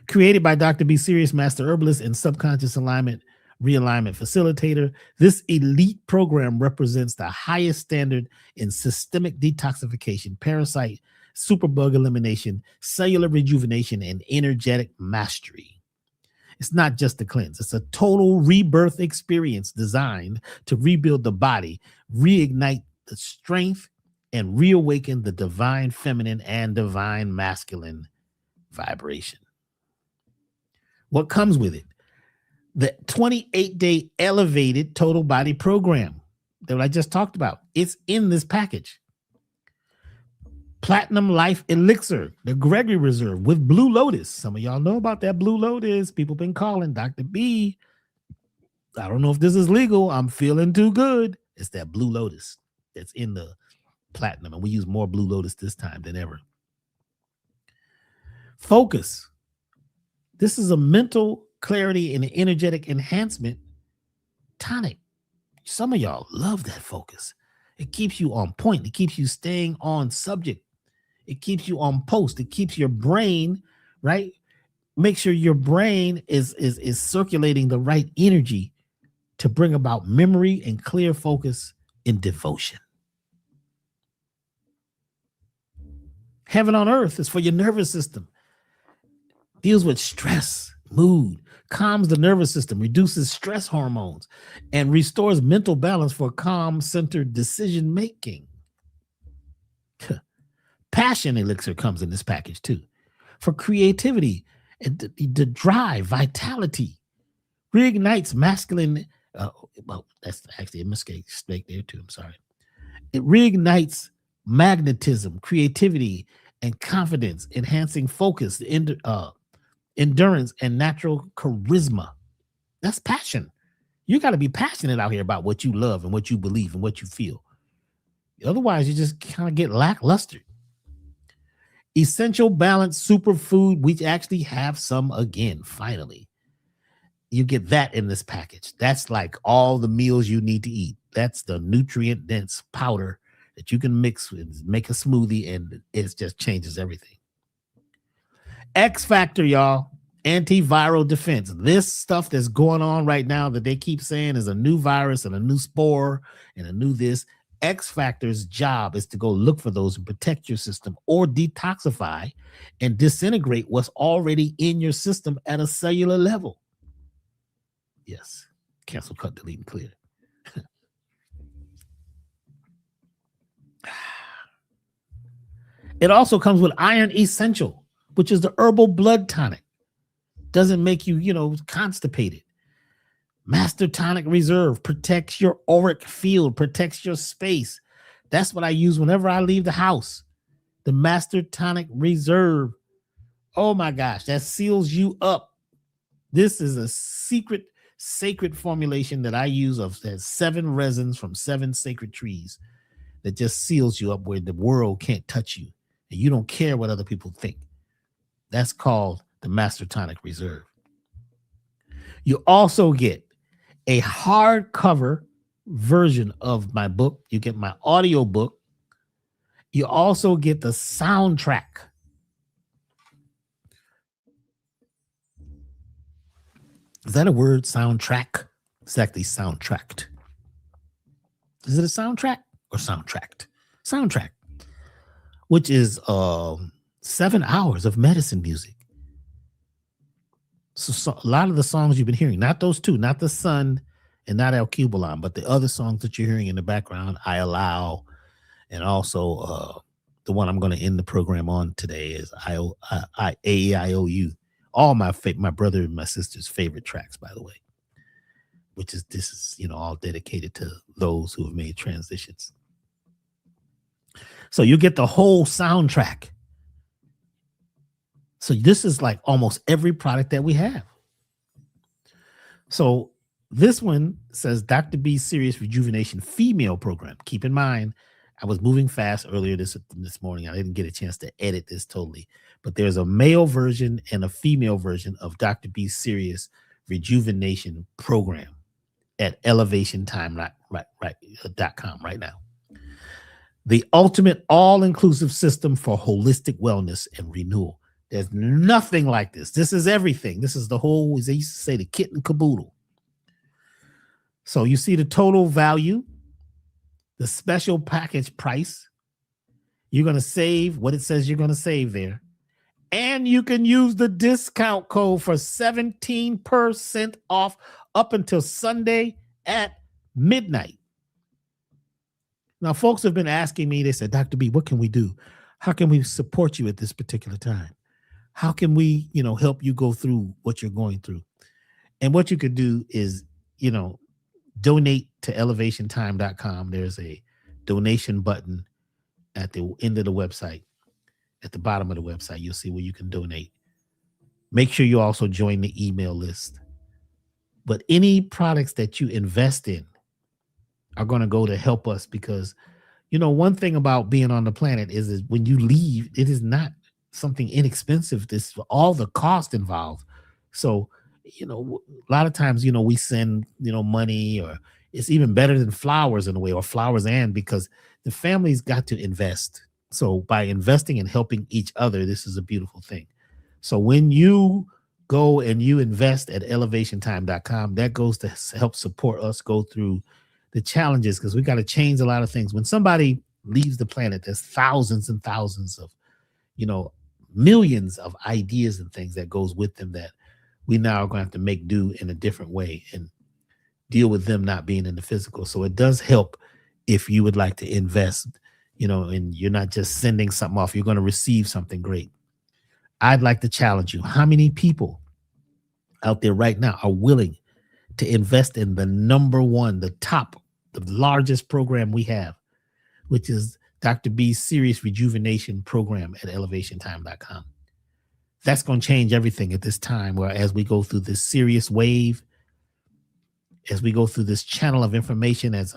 Created by Dr. B Sirius, Master Herbalist and Subconscious Alignment Realignment Facilitator, this elite program represents the highest standard in systemic detoxification, parasite, superbug elimination, cellular rejuvenation, and energetic mastery. It's not just a cleanse. It's a total rebirth experience designed to rebuild the body, reignite the strength, and reawaken the divine feminine and divine masculine vibration. What comes with it? The 28-day Elevated Total Body Program that I just talked about. It's in this package. Platinum Life Elixir, the Gregory Reserve with Blue Lotus. Some of y'all know about that Blue Lotus. People been calling Dr. B. I don't know if this is legal. I'm feeling too good. It's that Blue Lotus that's in the platinum, and we use more Blue Lotus this time than ever. Focus. This is a mental clarity and energetic enhancement tonic. Some of y'all love that focus. It keeps you on point. It keeps you staying on subject. It keeps you on post. It keeps your brain, right? Make sure your brain is circulating the right energy to bring about memory and clear focus in devotion. Heaven on earth is for your nervous system. Deals with stress, mood, calms the nervous system, reduces stress hormones, and restores mental balance for calm, centered decision making. Passion Elixir comes in this package too, for creativity The drive, vitality, reignites masculine. Uh, well, that's actually a mistake there too. I'm sorry. It reignites magnetism, creativity, and confidence, enhancing focus, endurance, and natural charisma. That's passion. You got to be passionate out here about what you love and what you believe and what you feel. Otherwise, you just kind of get lackluster. Essential balance superfood. We actually have some again, finally. You get that in this package. That's like all the meals you need to eat. That's the nutrient dense powder that you can mix with, make a smoothie, and it just changes everything. X Factor, y'all. Antiviral defense. This stuff that's going on right now that they keep saying is a new virus and a new spore and a new this. X Factor's job is to go look for those and protect your system or detoxify and disintegrate what's already in your system at a cellular level. Yes. Cancel, cut, delete, and clear. It also comes with Iron Essential, which is the herbal blood tonic. Doesn't make you, constipated. Master Tonic Reserve protects your auric field, protects your space. That's what I use whenever I leave the house. The Master Tonic Reserve. Oh my gosh, that seals you up. This is a secret, sacred formulation that I use of 7 resins from 7 sacred trees that just seals you up where the world can't touch you. And you don't care what other people think. That's called the Master Tonic Reserve. You also get a hardcover version of my book. You get my audio book. You also get the soundtrack. Is that a word? Soundtrack? Exactly, soundtracked. Is it a soundtrack or soundtracked? Soundtrack, which is 7 hours of medicine music. So a lot of the songs you've been hearing, not those two, not the Sun and not El Cubalon, but the other songs that you're hearing in the background, I Allow, and also the one I'm going to end the program on today is AEIOU. All my brother and my sister's favorite tracks, by the way, this is all dedicated to those who have made transitions. So you get the whole soundtrack. So this is like almost every product that we have. So this one says Dr. B Sirius Rejuvenation Female Program. Keep in mind, I was moving fast earlier this morning. I didn't get a chance to edit this totally, but there's a male version and a female version of Dr. B Sirius Rejuvenation Program at elevationtime.com right now. The ultimate all-inclusive system for holistic wellness and renewal. There's nothing like this. This is everything. This is the whole, as they used to say, the kit and caboodle. So you see the total value, the special package price. You're going to save what it says you're going to save there. And you can use the discount code for 17% off up until Sunday at midnight. Now, folks have been asking me, they said, Dr. B, what can we do? How can we support you at this particular time? How can we, help you go through what you're going through? And what you could do is, donate to elevationtime.com. There's a donation button at the end of the website. At the bottom of the website, you'll see where you can donate. Make sure you also join the email list. But any products that you invest in are going to go to help us because, one thing about being on the planet is when you leave, it is not something inexpensive. This all the cost involved. So, a lot of times, we send, money, or it's even better than flowers in a way, or flowers because the family's got to invest. So by investing and helping each other, this is a beautiful thing. So when you go and you invest at elevationtime.com, that goes to help support us go through the challenges, because we got to change a lot of things. When somebody leaves the planet, there's thousands and thousands of, millions of ideas and things that goes with them that we now are going to have to make do in a different way and deal with them not being in the physical. So it does help if you would like to invest, and you're not just sending something off, you're going to receive something great. I'd like to challenge you. How many people out there right now are willing to invest in the number one, the top, the largest program we have, which is Dr. B's Serious Rejuvenation Program at elevationtime.com? That's going to change everything at this time, where as we go through this serious wave, as we go through this channel of information, as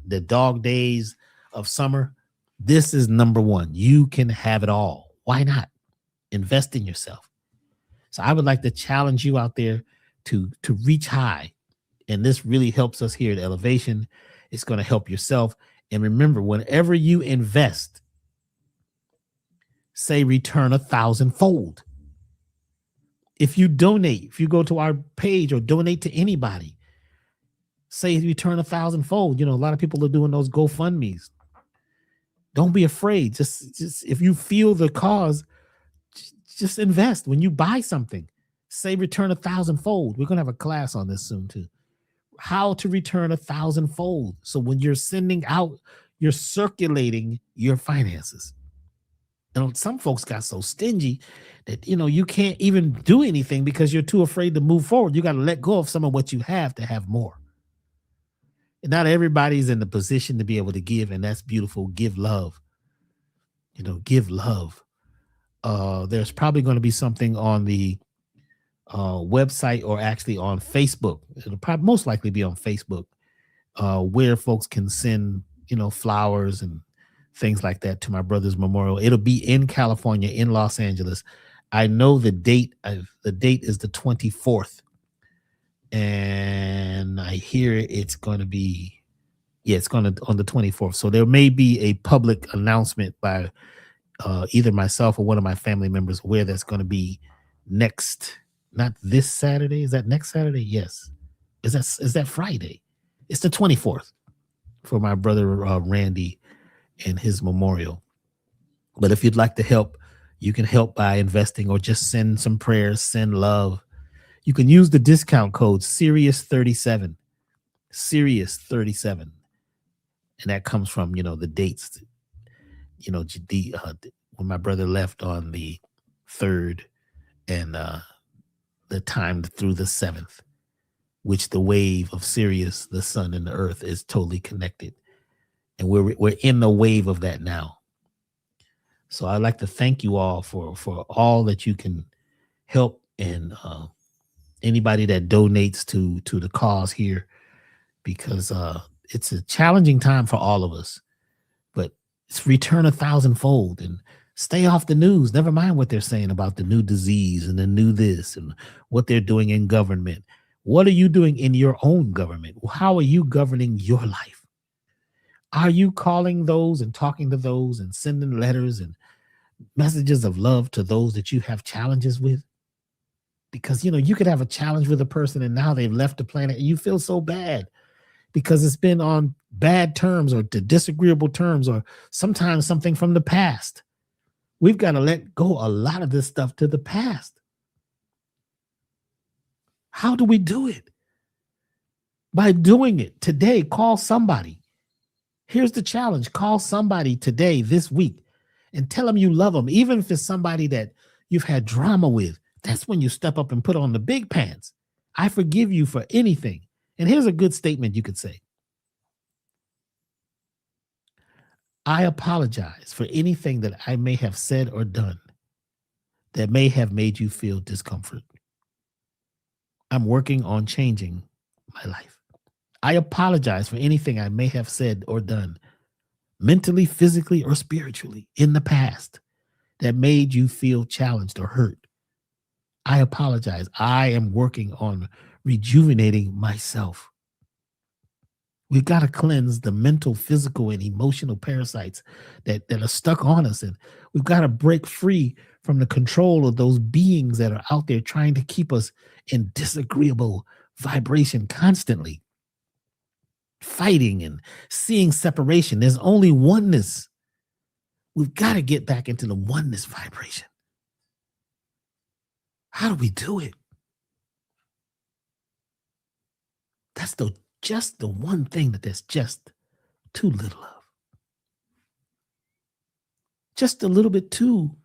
the dog days of summer, this is number one. You can have it all. Why not? Invest in yourself. So I would like to challenge you out there to reach high. And this really helps us here at Elevation. It's going to help yourself. And remember, whenever you invest, say return 1,000-fold. If you donate, if you go to our page or donate to anybody, say return 1,000-fold. You know, a lot of people are doing those GoFundMes. Don't be afraid. Just if you feel the cause, just invest. When you buy something, say return 1,000-fold. We're gonna have a class on this soon too. How to return 1,000-fold. So when you're sending out, you're circulating your finances. And some folks got so stingy that, you know, you can't even do anything because you're too afraid to move forward. You got to let go of some of what you have to have more. And not everybody's in the position to be able to give, and that's beautiful. Give love. You know, give love. There's probably going to be something on the website, or actually on Facebook. It'll probably most likely be on Facebook, where folks can send, you know, flowers and things like that to my brother's memorial. It'll be in California, in Los Angeles. I know the date. The date is the 24th. And I hear it's going to be, it's going to on the 24th. So there may be a public announcement by either myself or one of my family members where that's going to be next, not this Saturday. Is that next Saturday? Yes. Is that Friday? It's the 24th for my brother Randy and his memorial. But if you'd like to help, you can help by investing or just send some prayers, send love. You can use the discount code Sirius37, Sirius37. And that comes from, you know, the dates, you know, when my brother left on the 3rd and the time through the 7th, which the wave of Sirius, the sun and the earth, is totally connected. And we're in the wave of that now. So I'd like to thank you all for all that you can help, and anybody that donates to the cause here, because it's a challenging time for all of us. But it's return 1,000-fold and stay off the news. Never mind what they're saying about the new disease and the new this and what they're doing in government. What are you doing in your own government? How are you governing your life? Are you calling those and talking to those and sending letters and messages of love to those that you have challenges with? Because, you know, you could have a challenge with a person and now they've left the planet and you feel so bad because it's been on bad terms or to disagreeable terms, or sometimes something from the past. We've got to let go a lot of this stuff to the past. How do we do it? By doing it today. Call somebody. Here's the challenge. Call somebody today, this week, and tell them you love them. Even if it's somebody that you've had drama with, that's when you step up and put on the big pants. I forgive you for anything. And here's a good statement you could say. I apologize for anything that I may have said or done that may have made you feel discomfort. I'm working on changing my life. I apologize for anything I may have said or done, mentally, physically, or spiritually, in the past that made you feel challenged or hurt. I apologize. I am working on rejuvenating myself. We've got to cleanse the mental, physical, and emotional parasites that are stuck on us. And we've got to break free from the control of those beings that are out there trying to keep us in disagreeable vibration constantly, fighting and seeing separation. There's only oneness. We've got to get back into the oneness vibration. How do we do it? That's just the one thing that there's just too little of. Just a little bit too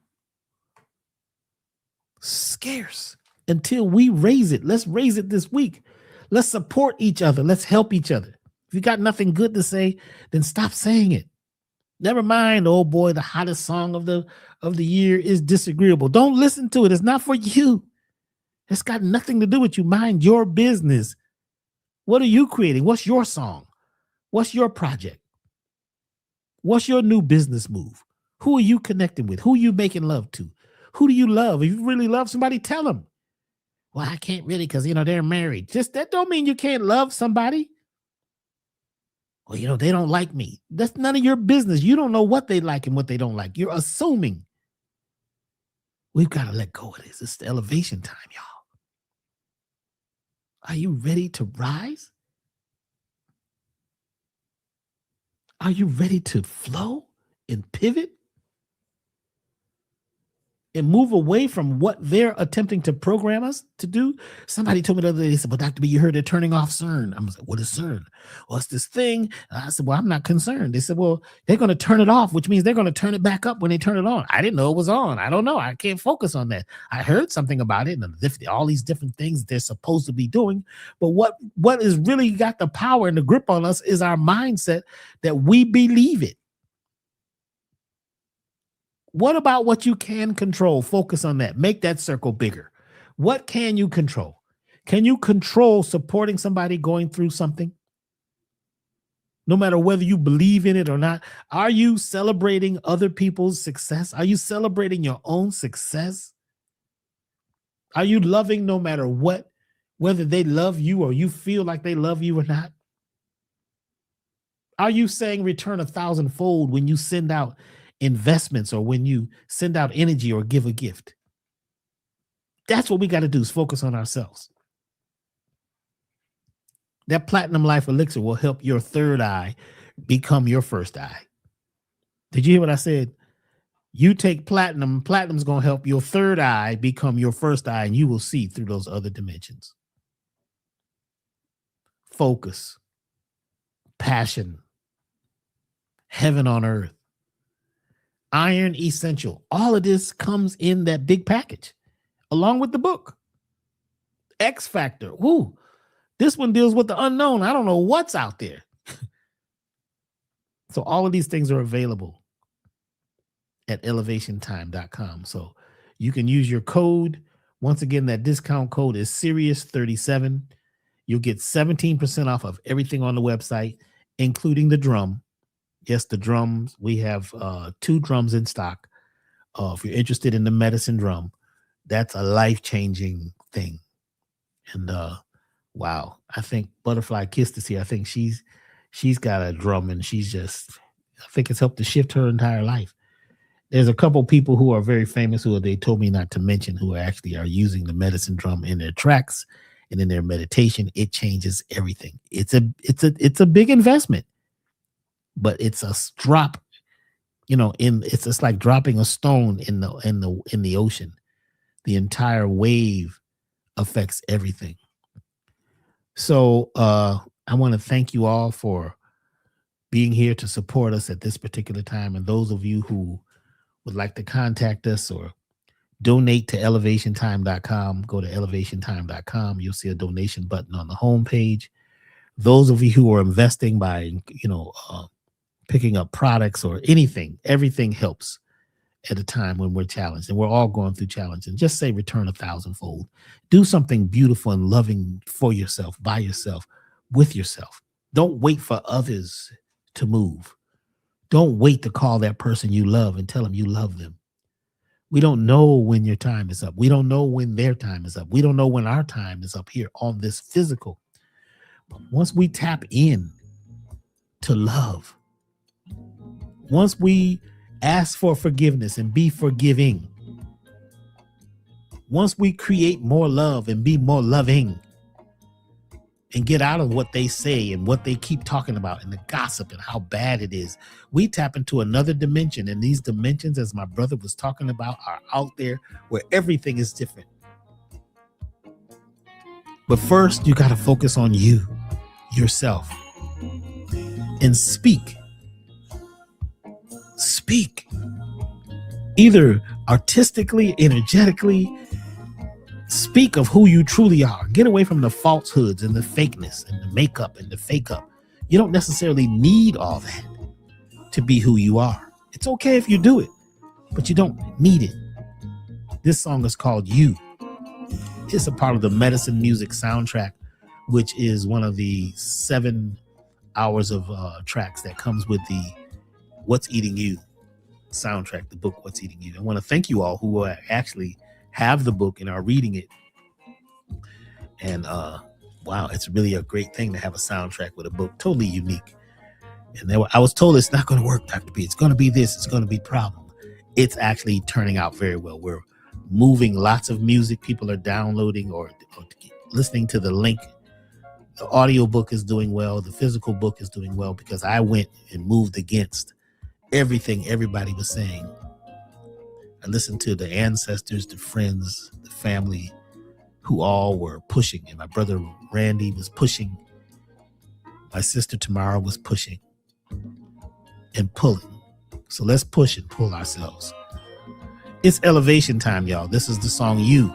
scarce until we raise it. Let's raise it this week. Let's support each other. Let's help each other. If you got nothing good to say, then stop saying it. Never mind, oh boy, the hottest song of the year is disagreeable. Don't listen to it. It's not for you. It's got nothing to do with you. Mind your business. What are you creating? What's your song? What's your project? What's your new business move? Who are you connecting with? Who are you making love to? Who do you love? If you really love somebody, tell them. Well, I can't really because, they're married. Just that don't mean you can't love somebody. Well, they don't like me. That's none of your business. You don't know what they like and what they don't like. You're assuming. We've got to let go of this. It's the elevation time, y'all. Are you ready to rise? Are you ready to flow and pivot and move away from what they're attempting to program us to do? Somebody told me the other day, they said, well, Dr. B, you heard they're turning off CERN. I was like, what is CERN? Well, it's this thing. And I said, well, I'm not concerned. They said, well, they're going to turn it off, which means they're going to turn it back up when they turn it on. I didn't know it was on. I don't know. I can't focus on that. I heard something about it and all these different things they're supposed to be doing. But what has really got the power and the grip on us is our mindset that we believe it. What about what you can control? Focus on that. Make that circle bigger. What can you control? Can you control supporting somebody going through something? No matter whether you believe in it or not, are you celebrating other people's success? Are you celebrating your own success? Are you loving no matter what, whether they love you or you feel like they love you or not? Are you saying return 1,000-fold when you send out investments or when you send out energy or give a gift? That's what we got to do, is focus on ourselves. That Platinum Life Elixir will help your third eye become your first eye. Did you hear what I said? You take platinum, platinum's going to help your third eye become your first eye, and you will see through those other dimensions. Focus, passion, heaven on earth, iron essential. All of this comes in that big package, along with the book. X Factor. Woo. This one deals with the unknown. I don't know what's out there. So all of these things are available at elevationtime.com. So you can use your code. Once again, that discount code is Sirius37. You'll get 17% off of everything on the website, including the drum. Yes, the drums. We have 2 drums in stock. If you're interested in the medicine drum, that's a life-changing thing. And wow, I think Butterfly Kiss is here. I think she's got a drum, and I think it's helped to shift her entire life. There's a couple people who are very famous they told me not to mention, who actually are using the medicine drum in their tracks and in their meditation. It changes everything. It's a big investment, but it's a drop, it's just like dropping a stone in the ocean. The entire wave affects everything. So I want to thank you all for being here to support us at this particular time. And those of you who would like to contact us or donate to elevationtime.com, go to elevationtime.com. You'll see a donation button on the homepage. Those of you who are investing by, picking up products or anything, everything helps at a time when we're challenged, and we're all going through challenge. And just say return 1,000-fold. Do something beautiful and loving for yourself, by yourself, with yourself. Don't wait for others to move. Don't wait to call that person you love and tell them you love them. We don't know when your time is up. We don't know when their time is up. We don't know when our time is up here on this physical. But once we tap in to love, once we ask for forgiveness and be forgiving, once we create more love and be more loving, and get out of what they say and what they keep talking about and the gossip and how bad it is, we tap into another dimension. And these dimensions, as my brother was talking about, are out there where everything is different. But first, you got to focus on you, yourself, and speak. Speak. Either artistically, energetically, Speak of who you truly are. Get away from the falsehoods and the fakeness and the makeup and the fake up. You don't necessarily need all that to be who you are. It's okay if you do it, but you don't need it. This song is called You. It's a part of the Medicine Music soundtrack, which is one of the 7 hours of tracks that comes with the What's Eating You soundtrack, the book What's Eating You. I want to thank you all who actually have the book and are reading it. And wow, it's really a great thing to have a soundtrack with a book, totally unique. And I was told it's not going to work, Dr. B. It's going to be this. It's going to be a problem. It's actually turning out very well. We're moving lots of music. People are downloading or listening to the link. The audio book is doing well. The physical book is doing well because I went and moved against everything everybody was saying. I listened to the ancestors, the friends, the family, who all were pushing. And my brother Randy was pushing. My sister Tamara was pushing and pulling. So let's push and pull ourselves. It's elevation time, y'all. This is the song You.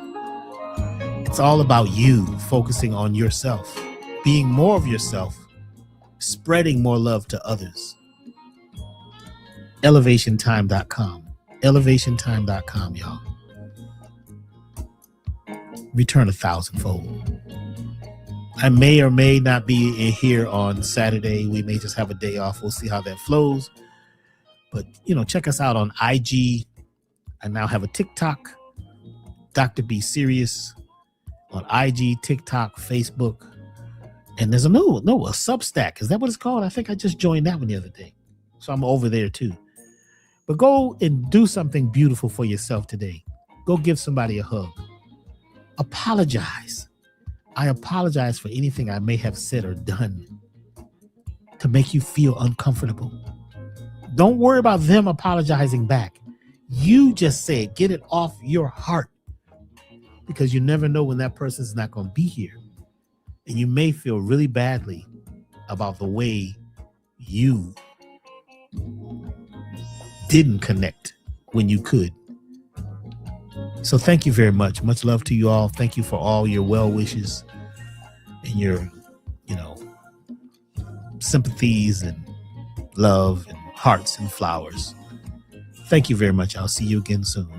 It's all about you, focusing on yourself, being more of yourself, spreading more love to others. Elevationtime.com. Elevationtime.com, y'all. Return 1,000-fold. I may or may not be here on Saturday. We may just have a day off. We'll see how that flows. But, check us out on IG. I now have a TikTok, Dr. B Sirius, on IG, TikTok, Facebook. And there's a Substack. Is that what it's called? I think I just joined that one the other day. So I'm over there too. But go and do something beautiful for yourself today. Go give somebody a hug. Apologize. I apologize for anything I may have said or done to make you feel uncomfortable. Don't worry about them apologizing back. You just say it. Get it off your heart. Because you never know when that person's not going to be here. And you may feel really badly about the way you didn't connect when you could. So thank you very much. Much love to you all. Thank you for all your well wishes and your, sympathies and love and hearts and flowers. Thank you very much. I'll see you again soon.